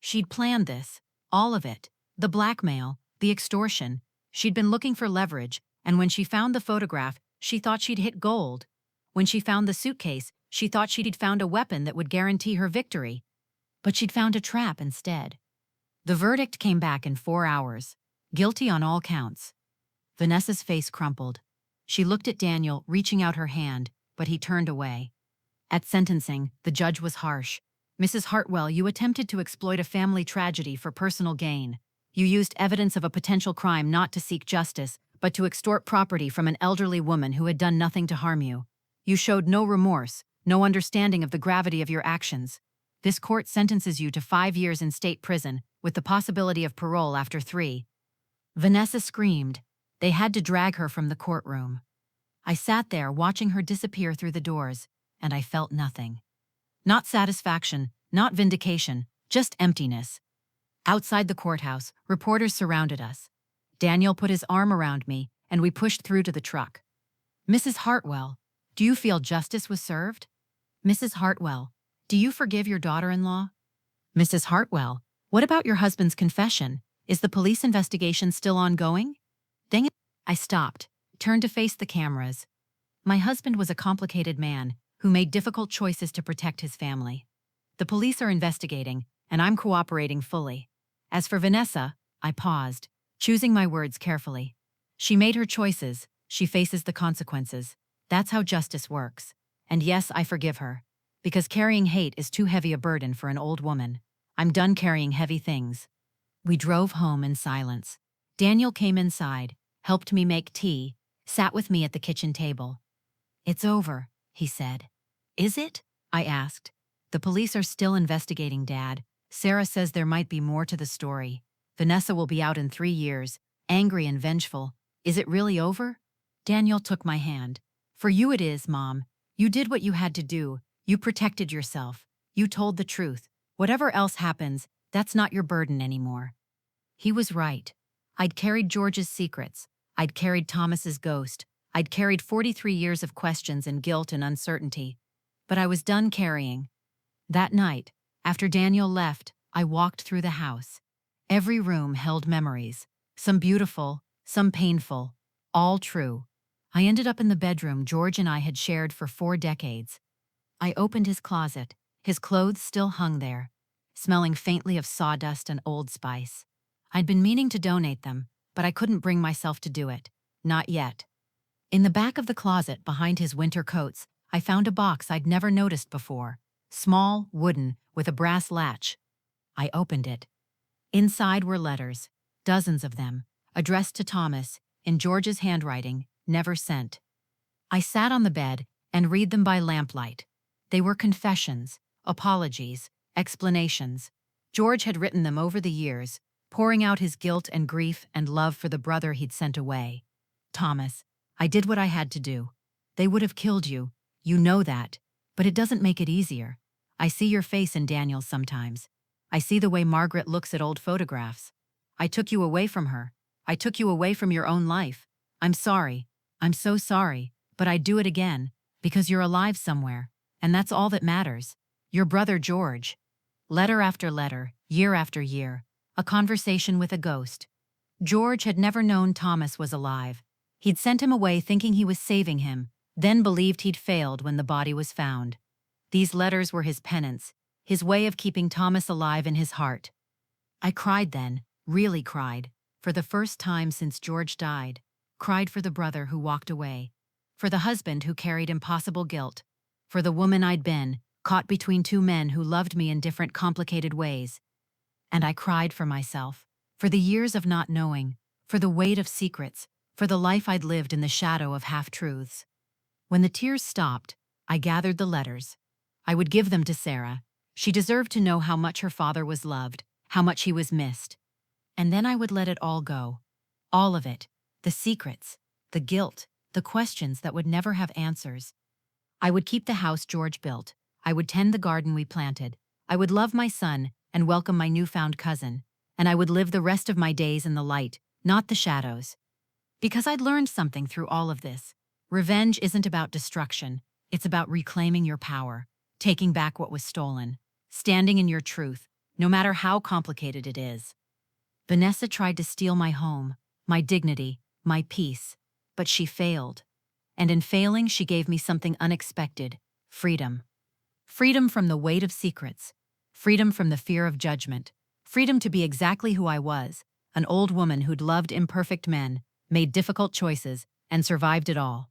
She'd planned this, all of it, the blackmail, the extortion. She'd been looking for leverage, and when she found the photograph, she thought she'd hit gold. When she found the suitcase, she thought she'd found a weapon that would guarantee her victory. But she'd found a trap instead. The verdict came back in 4 hours. Guilty on all counts. Vanessa's face crumpled. She looked at Daniel, reaching out her hand, but he turned away. At sentencing, the judge was harsh. "Mrs. Hartwell, you attempted to exploit a family tragedy for personal gain. You used evidence of a potential crime not to seek justice, but to extort property from an elderly woman who had done nothing to harm you. You showed no remorse, no understanding of the gravity of your actions. This court sentences you to 5 years in state prison, with the possibility of parole after 3. Vanessa screamed. They had to drag her from the courtroom. I sat there watching her disappear through the doors, and I felt nothing. Not satisfaction, not vindication, just emptiness. Outside the courthouse, reporters surrounded us. Daniel put his arm around me, and we pushed through to the truck. "Mrs. Hartwell, do you feel justice was served?" "Mrs. Hartwell, do you forgive your daughter-in-law?" "Mrs. Hartwell, what about your husband's confession? Is the police investigation still ongoing?" Dang it. I stopped, turned to face the cameras. My husband was a complicated man who made difficult choices to protect his family. The police are investigating, and I'm cooperating fully. As for Vanessa, I paused, choosing my words carefully. She made her choices, she faces the consequences. That's how justice works. And yes, I forgive her. Because carrying hate is too heavy a burden for an old woman. I'm done carrying heavy things. We drove home in silence. Daniel came inside, helped me make tea, sat with me at the kitchen table. "It's over," he said. "Is it?" I asked. "The police are still investigating, Dad. Sarah says there might be more to the story. Vanessa will be out in 3 years, angry and vengeful. Is it really over?" Daniel took my hand. "For you it is, Mom. You did what you had to do. You protected yourself. You told the truth. Whatever else happens, that's not your burden anymore." He was right. I'd carried George's secrets. I'd carried Thomas's ghost. I'd carried 43 years of questions and guilt and uncertainty. But I was done carrying. That night, after Daniel left, I walked through the house. Every room held memories, some beautiful, some painful, all true. I ended up in the bedroom George and I had shared for 4 decades. I opened his closet. His clothes still hung there, smelling faintly of sawdust and Old Spice. I'd been meaning to donate them, but I couldn't bring myself to do it. Not yet. In the back of the closet, behind his winter coats, I found a box I'd never noticed before. Small, wooden, with a brass latch. I opened it. Inside were letters, dozens of them, addressed to Thomas, in George's handwriting, never sent. I sat on the bed and read them by lamplight. They were confessions, apologies, explanations. George had written them over the years, pouring out his guilt and grief and love for the brother he'd sent away. Thomas, I did what I had to do. They would have killed you. You know that. But it doesn't make it easier. I see your face in Daniel's sometimes. I see the way Margaret looks at old photographs. I took you away from her. I took you away from your own life. I'm sorry. I'm so sorry. But I'd do it again, because you're alive somewhere. And that's all that matters. Your brother George. Letter after letter, year after year. A conversation with a ghost. George had never known Thomas was alive. He'd sent him away thinking he was saving him, then believed he'd failed when the body was found. These letters were his penance, his way of keeping Thomas alive in his heart. I cried then, really cried, for the first time since George died. Cried for the brother who walked away, for the husband who carried impossible guilt, for the woman I'd been, caught between 2 men who loved me in different complicated ways. And I cried for myself, for the years of not knowing, for the weight of secrets, for the life I'd lived in the shadow of half-truths. When the tears stopped, I gathered the letters. I would give them to Sarah. She deserved to know how much her father was loved, how much he was missed. And then I would let it all go. All of it. The secrets, the guilt, the questions that would never have answers. I would keep the house George built. I would tend the garden we planted. I would love my son and welcome my newfound cousin. And I would live the rest of my days in the light, not the shadows. Because I'd learned something through all of this. Revenge isn't about destruction. It's about reclaiming your power, taking back what was stolen, standing in your truth, no matter how complicated it is. Vanessa tried to steal my home, my dignity, my peace, but she failed. And in failing, she gave me something unexpected: freedom. Freedom from the weight of secrets, freedom from the fear of judgment, freedom to be exactly who I was, an old woman who'd loved imperfect men, made difficult choices, and survived it all.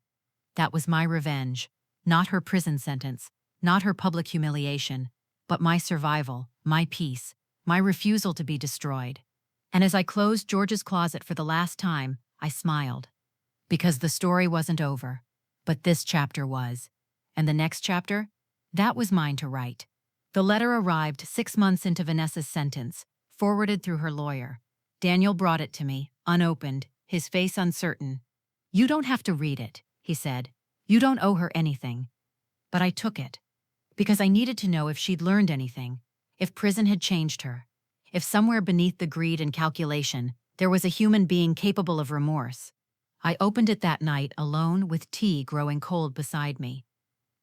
That was my revenge, not her prison sentence, not her public humiliation, but my survival, my peace, my refusal to be destroyed. And as I closed George's closet for the last time, I smiled. Because the story wasn't over. But this chapter was. And the next chapter? That was mine to write. The letter arrived 6 months into Vanessa's sentence, forwarded through her lawyer. Daniel brought it to me, unopened, his face uncertain. "You don't have to read it," he said. "You don't owe her anything." But I took it. Because I needed to know if she'd learned anything, if prison had changed her, if somewhere beneath the greed and calculation, there was a human being capable of remorse. I opened it that night alone, with tea growing cold beside me.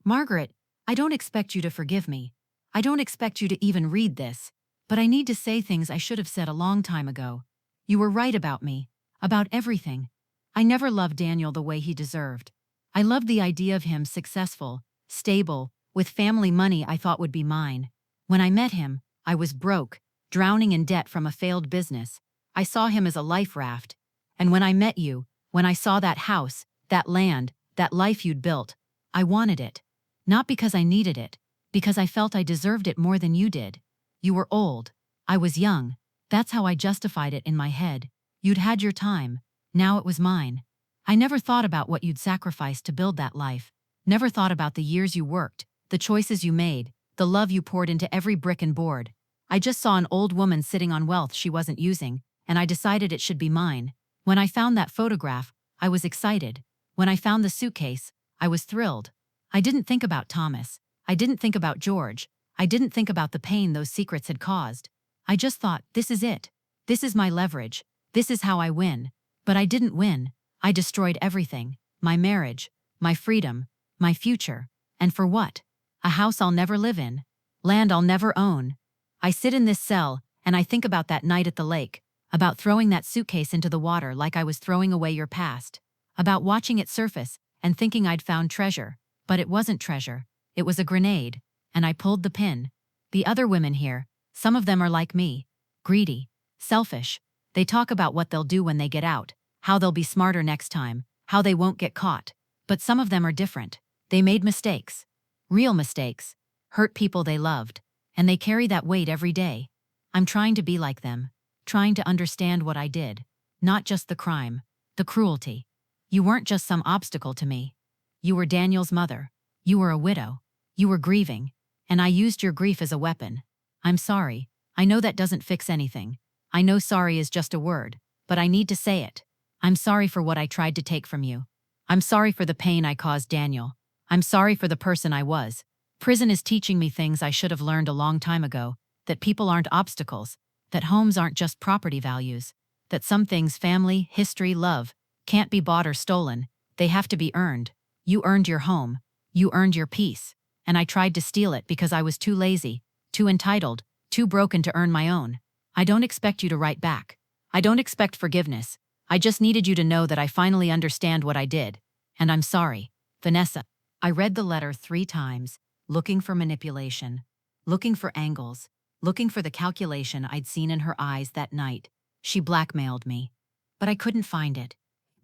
"Margaret, I don't expect you to forgive me. I don't expect you to even read this. But I need to say things I should have said a long time ago. You were right about me, about everything. I never loved Daniel the way he deserved. I loved the idea of him successful, stable, with family money I thought would be mine. When I met him, I was broke, drowning in debt from a failed business. I saw him as a life raft. And when I met you, when I saw that house, that land, that life you'd built, I wanted it. Not because I needed it, because I felt I deserved it more than you did. You were old. I was young. That's how I justified it in my head. You'd had your time. Now it was mine. I never thought about what you'd sacrificed to build that life. Never thought about the years you worked, the choices you made, the love you poured into every brick and board. I just saw an old woman sitting on wealth she wasn't using, and I decided it should be mine. When I found that photograph, I was excited. When I found the suitcase, I was thrilled. I didn't think about Thomas. I didn't think about George. I didn't think about the pain those secrets had caused. I just thought, this is it. This is my leverage. This is how I win. But I didn't win. I destroyed everything. my marriage, my freedom, my future. And for what? A house I'll never live in. Land I'll never own. I sit in this cell, and I think about that night at the lake, about throwing that suitcase into the water like I was throwing away your past, about watching it surface and thinking I'd found treasure. But it wasn't treasure. It was a grenade, and I pulled the pin. The other women here, some of them are like me. Greedy. Selfish. They talk about what they'll do when they get out, how they'll be smarter next time, how they won't get caught. But some of them are different. They made mistakes. Real mistakes. Hurt people they loved. And they carry that weight every day. I'm trying to be like them. Trying to understand what I did. Not just the crime. The cruelty. You weren't just some obstacle to me. You were Daniel's mother. You were a widow. You were grieving. And I used your grief as a weapon. I'm sorry. I know that doesn't fix anything. I know sorry is just a word, but I need to say it. I'm sorry for what I tried to take from you. I'm sorry for the pain I caused Daniel. I'm sorry for the person I was. Prison is teaching me things I should have learned a long time ago, that people aren't obstacles, that homes aren't just property values, that some things, family, history, love, can't be bought or stolen. They have to be earned. You earned your home. You earned your peace. And I tried to steal it because I was too lazy, too entitled, too broken to earn my own. I don't expect you to write back. I don't expect forgiveness. I just needed you to know that I finally understand what I did. And I'm sorry. Vanessa. I read the letter 3 times, looking for manipulation, looking for angles, looking for the calculation I'd seen in her eyes that night. She blackmailed me. But I couldn't find it.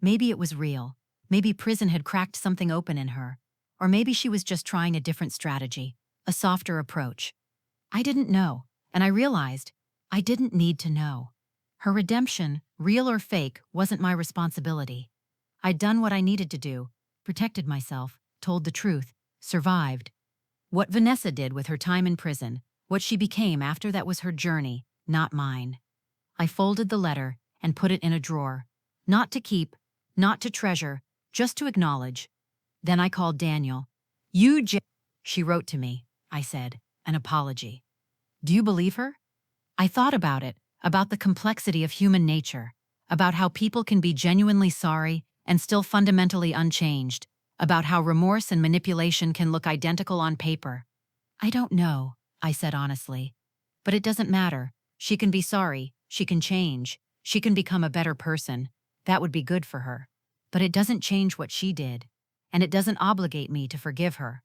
Maybe it was real. Maybe prison had cracked something open in her. Or maybe she was just trying a different strategy, a softer approach. I didn't know, and I realized I didn't need to know. Her redemption, real or fake, wasn't my responsibility. I'd done what I needed to do, protected myself, told the truth, survived. What Vanessa did with her time in prison, what she became after that was her journey, not mine. I folded the letter and put it in a drawer. Not to keep, not to treasure, just to acknowledge. Then I called Daniel. She wrote to me, I said, an apology. Do you believe her? I thought about it, about the complexity of human nature, about how people can be genuinely sorry and still fundamentally unchanged, about how remorse and manipulation can look identical on paper. I don't know, I said honestly. But it doesn't matter. She can be sorry, she can change, she can become a better person. That would be good for her. But it doesn't change what she did. And it doesn't obligate me to forgive her.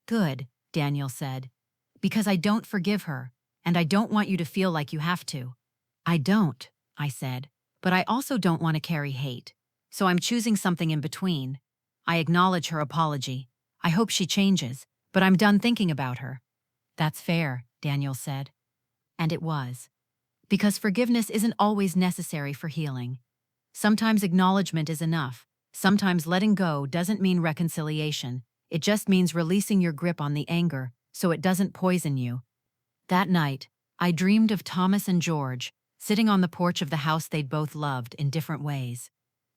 Good, Daniel said. Because I don't forgive her, and I don't want you to feel like you have to. I don't, I said, but I also don't want to carry hate. So I'm choosing something in between. I acknowledge her apology. I hope she changes, but I'm done thinking about her. That's fair, Daniel said. And it was. Because forgiveness isn't always necessary for healing. Sometimes acknowledgement is enough. Sometimes letting go doesn't mean reconciliation. It just means releasing your grip on the anger so it doesn't poison you. That night, I dreamed of Thomas and George, sitting on the porch of the house they'd both loved in different ways.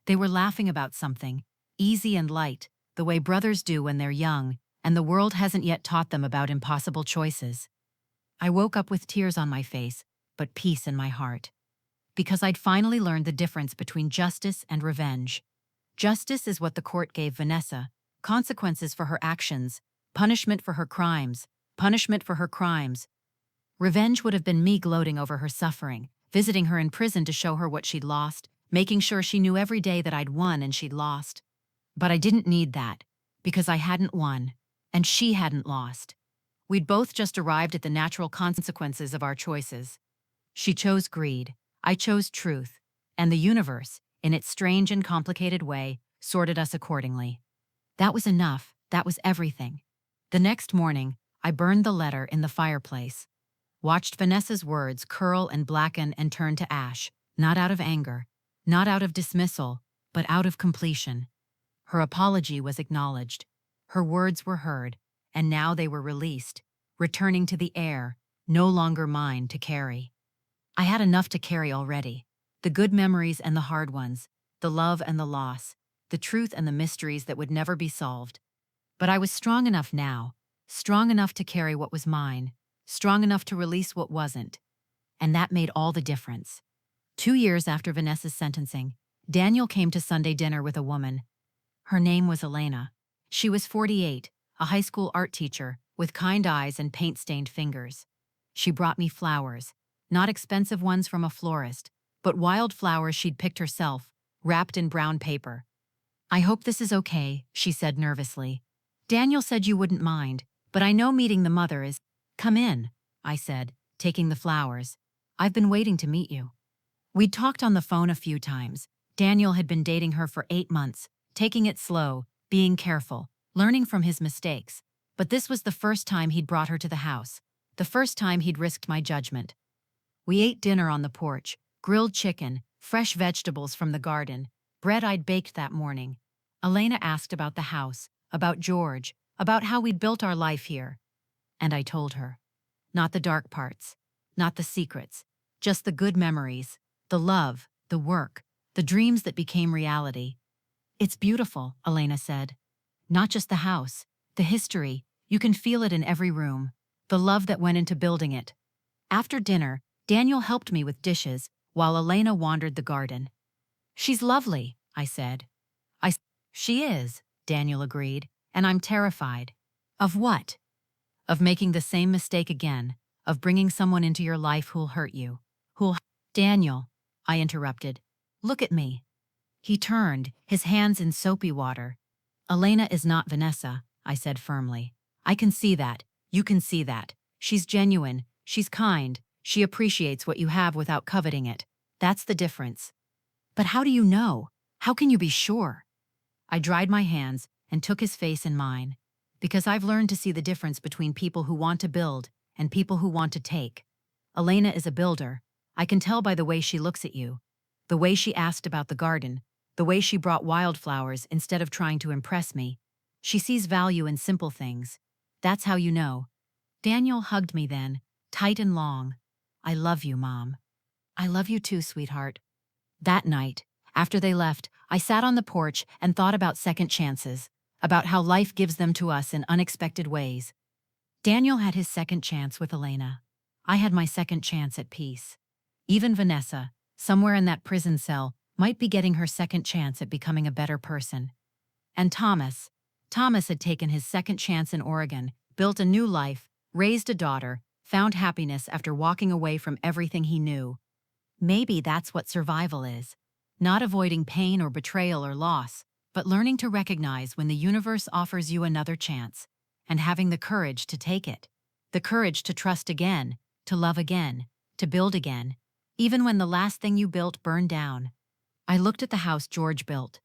They were laughing about something, easy and light, the way brothers do when they're young, and the world hasn't yet taught them about impossible choices. I woke up with tears on my face, but peace in my heart. Because I'd finally learned the difference between justice and revenge. Justice is what the court gave Vanessa, consequences for her actions, punishment for her crimes, punishment for her crimes. Revenge would have been me gloating over her suffering, visiting her in prison to show her what she'd lost, making sure she knew every day that I'd won and she'd lost. But I didn't need that, because I hadn't won, and she hadn't lost. We'd both just arrived at the natural consequences of our choices. She chose greed, I chose truth, and the universe, in its strange and complicated way, sorted us accordingly. That was enough, that was everything. The next morning, I burned the letter in the fireplace, watched Vanessa's words curl and blacken and turn to ash, not out of anger, not out of dismissal, but out of completion. Her apology was acknowledged, her words were heard, and now they were released, returning to the air, no longer mine to carry. I had enough to carry already. The good memories and the hard ones, the love and the loss, the truth and the mysteries that would never be solved. But I was strong enough now, strong enough to carry what was mine, strong enough to release what wasn't. And that made all the difference. 2 years after Vanessa's sentencing, Daniel came to Sunday dinner with a woman. Her name was Elena. She was 48, a high school art teacher with kind eyes and paint-stained fingers. She brought me flowers, not expensive ones from a florist, but wild flowers she'd picked herself, wrapped in brown paper. "I hope this is okay," she said nervously. "Daniel said you wouldn't mind, but I know meeting the mother is—" "Come in," I said, taking the flowers. "I've been waiting to meet you." We'd talked on the phone a few times. Daniel had been dating her for 8 months, taking it slow, being careful, learning from his mistakes. But this was the first time he'd brought her to the house, the first time he'd risked my judgment. We ate dinner on the porch, grilled chicken, fresh vegetables from the garden, bread I'd baked that morning. Elena asked about the house, about George, about how we'd built our life here. And I told her. Not the dark parts, not the secrets, just the good memories, the love, the work, the dreams that became reality. "It's beautiful," Elena said. "Not just the house, the history, you can feel it in every room, the love that went into building it." After dinner, Daniel helped me with dishes while Elena wandered the garden. "She's lovely," I said. "She is," Daniel agreed, "and I'm terrified." "Of what?" "Of making the same mistake again, of bringing someone into your life who'll hurt you. Daniel," I interrupted, "look at me." He turned, his hands in soapy water. "Elena is not Vanessa," I said firmly. "I can see that. You can see that. She's genuine. She's kind. She appreciates what you have without coveting it. That's the difference." "But how do you know? How can you be sure?" I dried my hands and took his face in mine. "Because I've learned to see the difference between people who want to build and people who want to take. Elena is a builder. I can tell by the way she looks at you, the way she asked about the garden, the way she brought wildflowers instead of trying to impress me. She sees value in simple things. That's how you know." Daniel hugged me then, tight and long. "I love you, Mom." "I love you too, sweetheart." That night, after they left, I sat on the porch and thought about second chances, about how life gives them to us in unexpected ways. Daniel had his second chance with Elena. I had my second chance at peace. Even Vanessa, somewhere in that prison cell, might be getting her second chance at becoming a better person. And Thomas had taken his second chance in Oregon, built a new life, raised a daughter, found happiness after walking away from everything he knew. Maybe that's what survival is. Not avoiding pain or betrayal or loss, but learning to recognize when the universe offers you another chance, and having the courage to take it. The courage to trust again, to love again, to build again, even when the last thing you built burned down. I looked at the house George built,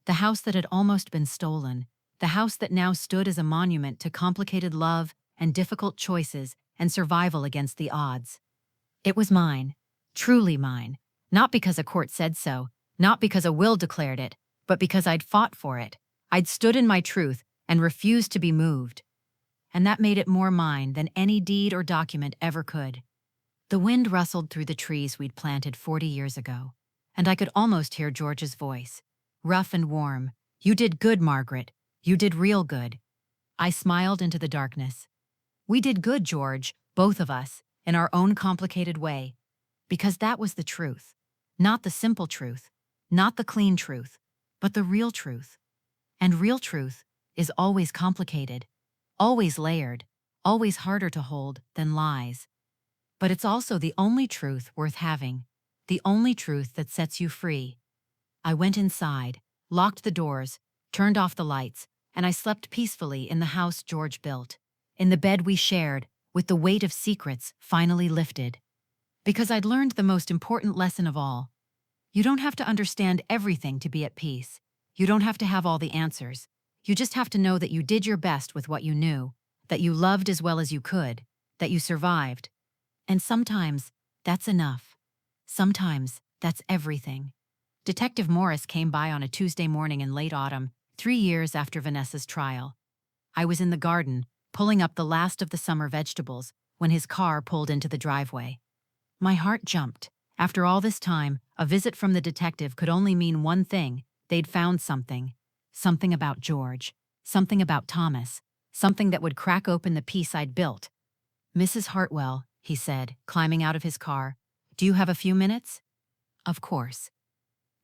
the house that had almost been stolen, the house that now stood as a monument to complicated love and difficult choices and survival against the odds. It was mine, truly mine, not because a court said so, not because a will declared it, but because I'd fought for it. I'd stood in my truth and refused to be moved. And that made it more mine than any deed or document ever could. The wind rustled through the trees we'd planted 40 years ago, and I could almost hear George's voice, rough and warm. "You did good, Margaret. You did real good." I smiled into the darkness. "We did good, George, both of us, in our own complicated way." Because that was the truth. Not the simple truth, not the clean truth, but the real truth. And real truth is always complicated, always layered, always harder to hold than lies. But it's also the only truth worth having, the only truth that sets you free. I went inside, locked the doors, turned off the lights, and I slept peacefully in the house George built, in the bed we shared, with the weight of secrets finally lifted. Because I'd learned the most important lesson of all. You don't have to understand everything to be at peace. You don't have to have all the answers. You just have to know that you did your best with what you knew, that you loved as well as you could, that you survived. And sometimes, that's enough. Sometimes, that's everything. Detective Morris came by on a Tuesday morning in late autumn, 3 years after Vanessa's trial. I was in the garden, pulling up the last of the summer vegetables, when his car pulled into the driveway. My heart jumped. After all this time, a visit from the detective could only mean one thing. They'd found something. Something about George. Something about Thomas. Something that would crack open the peace I'd built. "Mrs. Hartwell," he said, climbing out of his car, "do you have a few minutes?" Of course.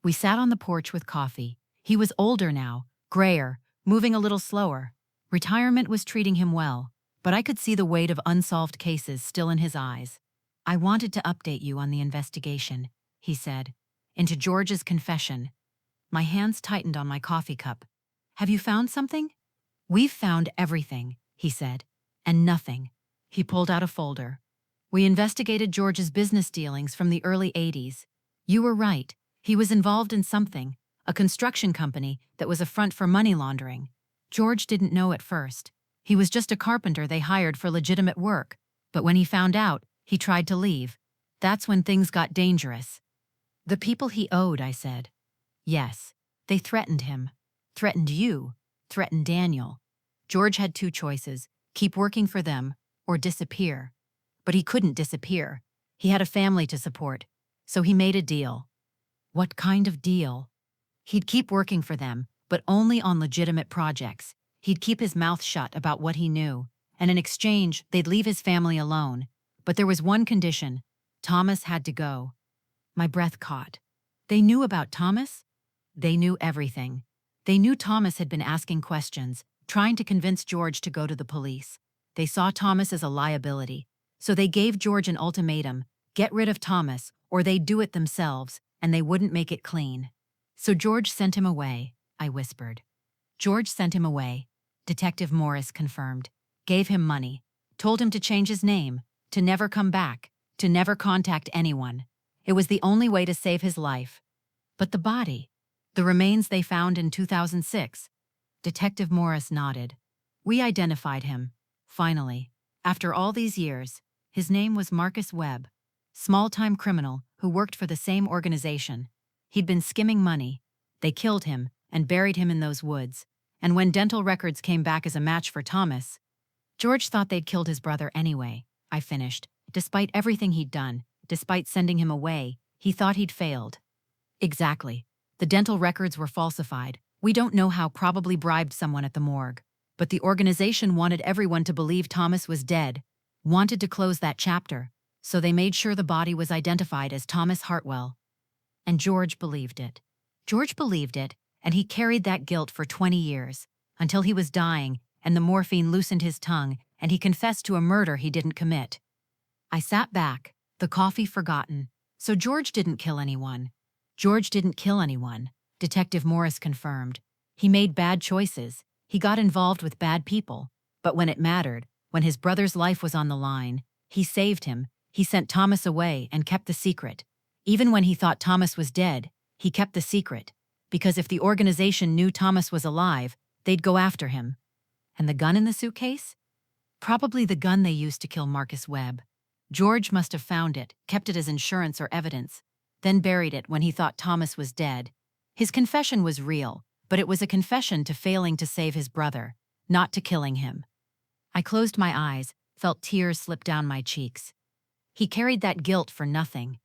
We sat on the porch with coffee. He was older now, grayer, moving a little slower. Retirement was treating him well, but I could see the weight of unsolved cases still in his eyes. I wanted to update you on the investigation, he said. Into George's confession. My hands tightened on my coffee cup. Have you found something? We've found everything, he said. And nothing. He pulled out a folder. We investigated George's business dealings from the early 80s. You were right. He was involved in something, a construction company that was a front for money laundering. George didn't know at first. He was just a carpenter they hired for legitimate work. But when he found out, he tried to leave. That's when things got dangerous. The people he owed, I said. Yes. They threatened him. Threatened you. Threatened Daniel. George had two choices: keep working for them or disappear. But he couldn't disappear. He had a family to support. So he made a deal. What kind of deal? He'd keep working for them, but only on legitimate projects. He'd keep his mouth shut about what he knew, and in exchange, they'd leave his family alone. But there was one condition: Thomas had to go. My breath caught. They knew about Thomas? They knew everything. They knew Thomas had been asking questions, trying to convince George to go to the police. They saw Thomas as a liability. So they gave George an ultimatum: get rid of Thomas, or they'd do it themselves, and they wouldn't make it clean. So George sent him away, I whispered. George sent him away, Detective Morris confirmed. Gave him money. Told him to change his name, to never come back, to never contact anyone. It was the only way to save his life. But the body, the remains they found in 2006. Detective Morris nodded. We identified him. Finally. After all these years. His name was Marcus Webb. Small-time criminal who worked for the same organization. He'd been skimming money. They killed him and buried him in those woods. And when dental records came back as a match for Thomas, George thought they'd killed his brother anyway, I finished. Despite everything he'd done, despite sending him away, he thought he'd failed. Exactly. The dental records were falsified. We don't know how, probably bribed someone at the morgue. But the organization wanted everyone to believe Thomas was dead, wanted to close that chapter, so they made sure the body was identified as Thomas Hartwell. And George believed it. George believed it, and he carried that guilt for 20 years, until he was dying and the morphine loosened his tongue and he confessed to a murder he didn't commit. I sat back, the coffee forgotten. So George didn't kill anyone. George didn't kill anyone, Detective Morris confirmed. He made bad choices. He got involved with bad people. But when it mattered, when his brother's life was on the line, he saved him. He sent Thomas away and kept the secret. Even when he thought Thomas was dead, he kept the secret. Because if the organization knew Thomas was alive, they'd go after him. And the gun in the suitcase? Probably the gun they used to kill Marcus Webb. George must have found it, kept it as insurance or evidence, then buried it when he thought Thomas was dead. His confession was real, but it was a confession to failing to save his brother, not to killing him. I closed my eyes, felt tears slip down my cheeks. He carried that guilt for nothing.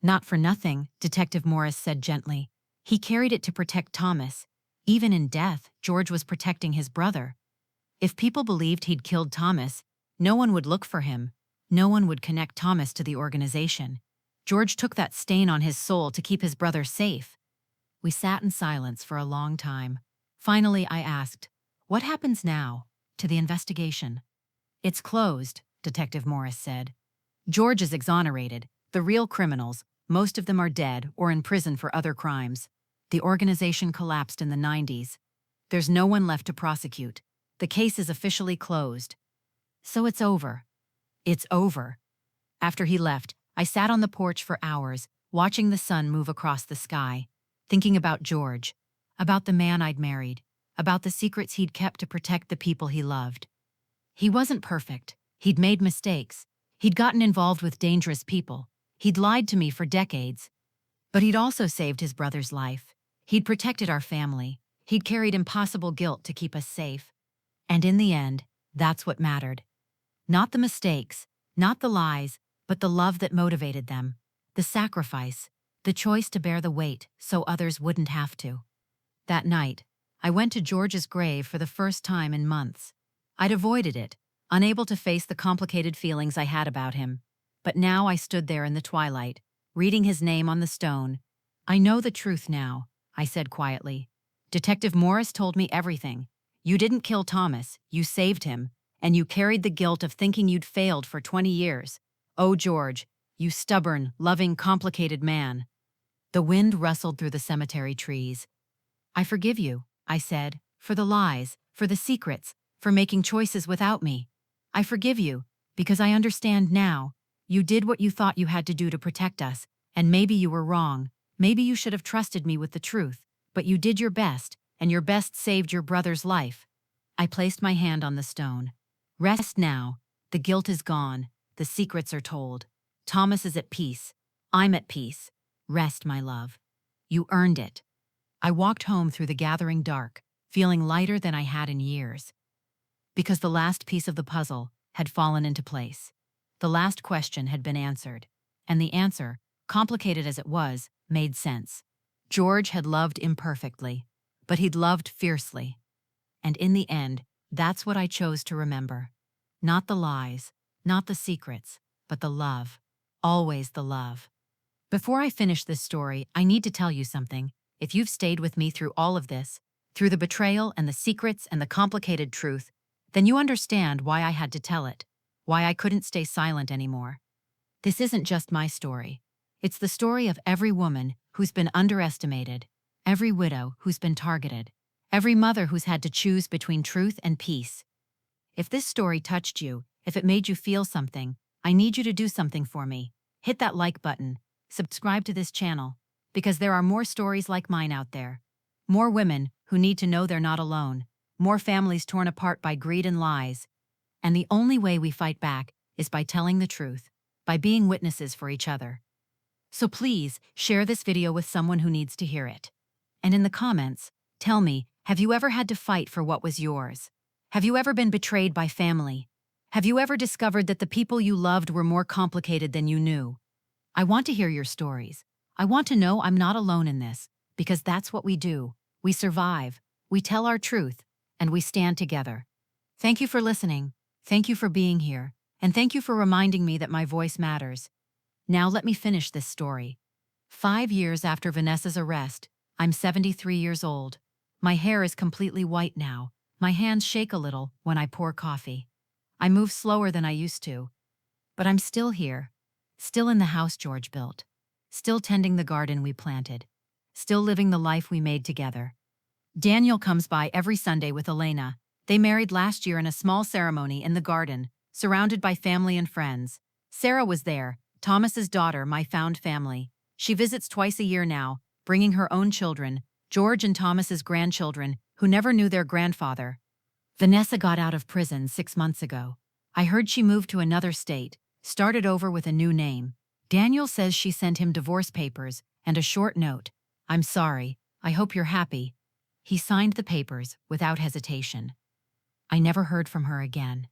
Not for nothing, Detective Morris said gently. He carried it to protect Thomas. Even in death, George was protecting his brother. If people believed he'd killed Thomas, no one would look for him. No one would connect Thomas to the organization. George took that stain on his soul to keep his brother safe. We sat in silence for a long time. Finally, I asked, "What happens now to the investigation?" "It's closed," Detective Morris said. "George is exonerated. The real criminals, most of them are dead or in prison for other crimes. The organization collapsed in the 90s. There's no one left to prosecute. The case is officially closed. So it's over. It's over." After he left, I sat on the porch for hours, watching the sun move across the sky, thinking about George, about the man I'd married, about the secrets he'd kept to protect the people he loved. He wasn't perfect. He'd made mistakes. He'd gotten involved with dangerous people. He'd lied to me for decades. But he'd also saved his brother's life. He'd protected our family. He'd carried impossible guilt to keep us safe. And in the end, that's what mattered. Not the mistakes, not the lies, but the love that motivated them, the sacrifice, the choice to bear the weight so others wouldn't have to. That night, I went to George's grave for the first time in months. I'd avoided it, unable to face the complicated feelings I had about him. But now I stood there in the twilight, reading his name on the stone. "I know the truth now," I said quietly. Detective Morris told me everything. You didn't kill Thomas, you saved him, and you carried the guilt of thinking you'd failed for 20 years. Oh, George, you stubborn, loving, complicated man. The wind rustled through the cemetery trees. I forgive you, I said, for the lies, for the secrets, for making choices without me. I forgive you, because I understand now. You did what you thought you had to do to protect us, and maybe you were wrong. Maybe you should have trusted me with the truth, but you did your best, and your best saved your brother's life. I placed my hand on the stone. Rest now. The guilt is gone. The secrets are told. Thomas is at peace. I'm at peace. Rest, my love. You earned it. I walked home through the gathering dark, feeling lighter than I had in years. Because the last piece of the puzzle had fallen into place. The last question had been answered. And the answer, complicated as it was, made sense. George had loved imperfectly, but he'd loved fiercely. And in the end, that's what I chose to remember. Not the lies, not the secrets, but the love. Always the love. Before I finish this story, I need to tell you something. If you've stayed with me through all of this, through the betrayal and the secrets and the complicated truth, then you understand why I had to tell it, why I couldn't stay silent anymore. This isn't just my story. It's the story of every woman who's been underestimated, every widow who's been targeted, every mother who's had to choose between truth and peace. If this story touched you, if it made you feel something, I need you to do something for me. Hit that like button, subscribe to this channel, because there are more stories like mine out there. More women who need to know they're not alone, more families torn apart by greed and lies. And the only way we fight back is by telling the truth, by being witnesses for each other. So please, share this video with someone who needs to hear it. And in the comments, tell me, have you ever had to fight for what was yours? Have you ever been betrayed by family? Have you ever discovered that the people you loved were more complicated than you knew? I want to hear your stories. I want to know I'm not alone in this, because that's what we do. We survive, we tell our truth, and we stand together. Thank you for listening. Thank you for being here. And thank you for reminding me that my voice matters. Now let me finish this story. 5 years after Vanessa's arrest, I'm 73 years old. My hair is completely white now. My hands shake a little when I pour coffee. I move slower than I used to. But I'm still here. Still in the house George built. Still tending the garden we planted. Still living the life we made together. Daniel comes by every Sunday with Elena. They married last year in a small ceremony in the garden, surrounded by family and friends. Sarah was there, Thomas's daughter, my found family. She visits twice a year now, bringing her own children, George and Thomas's grandchildren, who never knew their grandfather. Vanessa got out of prison 6 months ago. I heard she moved to another state, started over with a new name. Daniel says she sent him divorce papers and a short note. I'm sorry, I hope you're happy. He signed the papers without hesitation. I never heard from her again.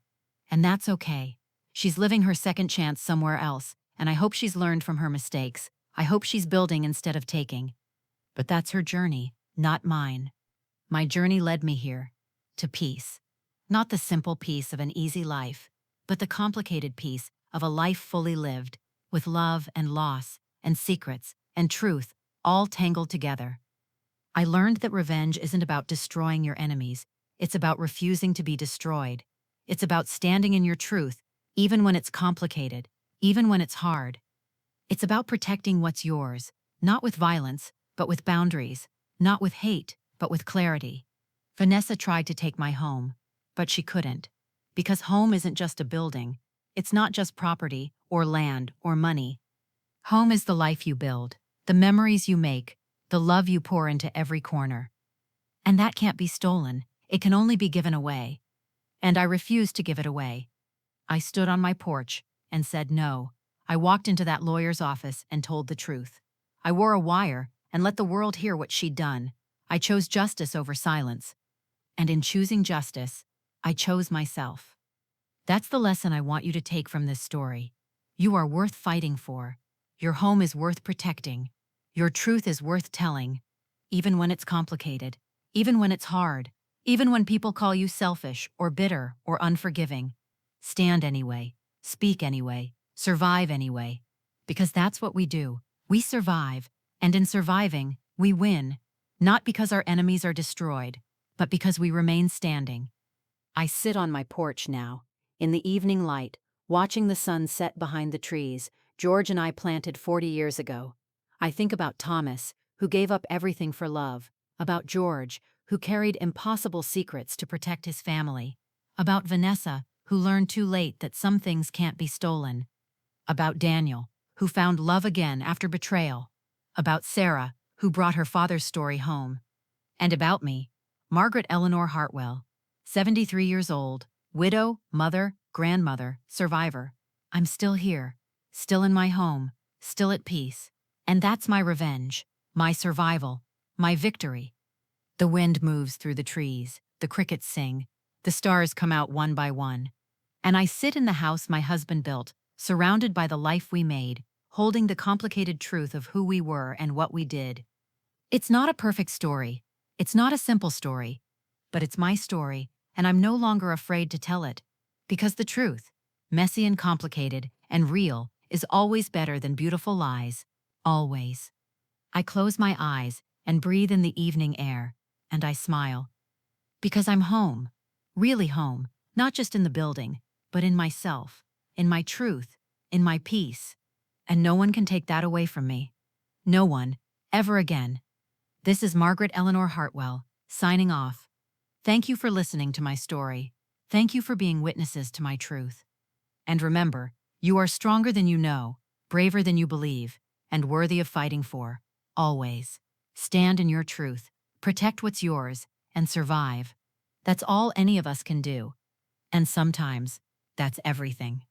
And that's okay. She's living her second chance somewhere else, and I hope she's learned from her mistakes. I hope she's building instead of taking. But that's her journey, not mine. My journey led me here, to peace. Not the simple peace of an easy life, but the complicated peace of a life fully lived, with love and loss, and secrets, and truth, all tangled together. I learned that revenge isn't about destroying your enemies, it's about refusing to be destroyed. It's about standing in your truth, even when it's complicated, even when it's hard. It's about protecting what's yours, not with violence, but with boundaries, not with hate, but with clarity. Vanessa tried to take my home, but she couldn't. Because home isn't just a building. It's not just property, or land, or money. Home is the life you build, the memories you make, the love you pour into every corner. And that can't be stolen, it can only be given away. And I refused to give it away. I stood on my porch and said no. I walked into that lawyer's office and told the truth. I wore a wire and let the world hear what she'd done. I chose justice over silence. And in choosing justice, I chose myself. That's the lesson I want you to take from this story. You are worth fighting for. Your home is worth protecting. Your truth is worth telling, even when it's complicated, even when it's hard, even when people call you selfish or bitter or unforgiving. Stand anyway, speak anyway, survive anyway. Because that's what we do. We survive, and in surviving, we win. Not because our enemies are destroyed, but because we remain standing. I sit on my porch now, in the evening light, watching the sun set behind the trees George and I planted 40 years ago. I think about Thomas, who gave up everything for love, about George, who carried impossible secrets to protect his family, about Vanessa, who learned too late that some things can't be stolen, about Daniel, who found love again after betrayal, about Sarah, who brought her father's story home, and about me, Margaret Eleanor Hartwell, 73 years old, widow, mother, grandmother, survivor. I'm still here, still in my home, still at peace. And that's my revenge, my survival, my victory. The wind moves through the trees, the crickets sing, the stars come out one by one. And I sit in the house my husband built, surrounded by the life we made, holding the complicated truth of who we were and what we did. It's not a perfect story. It's not a simple story. But it's my story, and I'm no longer afraid to tell it. Because the truth, messy and complicated and real, is always better than beautiful lies. Always. I close my eyes and breathe in the evening air, and I smile. Because I'm home. Really home. Not just in the building, but in myself, in my truth, in my peace. And no one can take that away from me. No one, ever again. This is Margaret Eleanor Hartwell, signing off. Thank you for listening to my story. Thank you for being witnesses to my truth. And remember, you are stronger than you know, braver than you believe, and worthy of fighting for. Always. Stand in your truth, protect what's yours, and survive. That's all any of us can do. And sometimes, that's everything.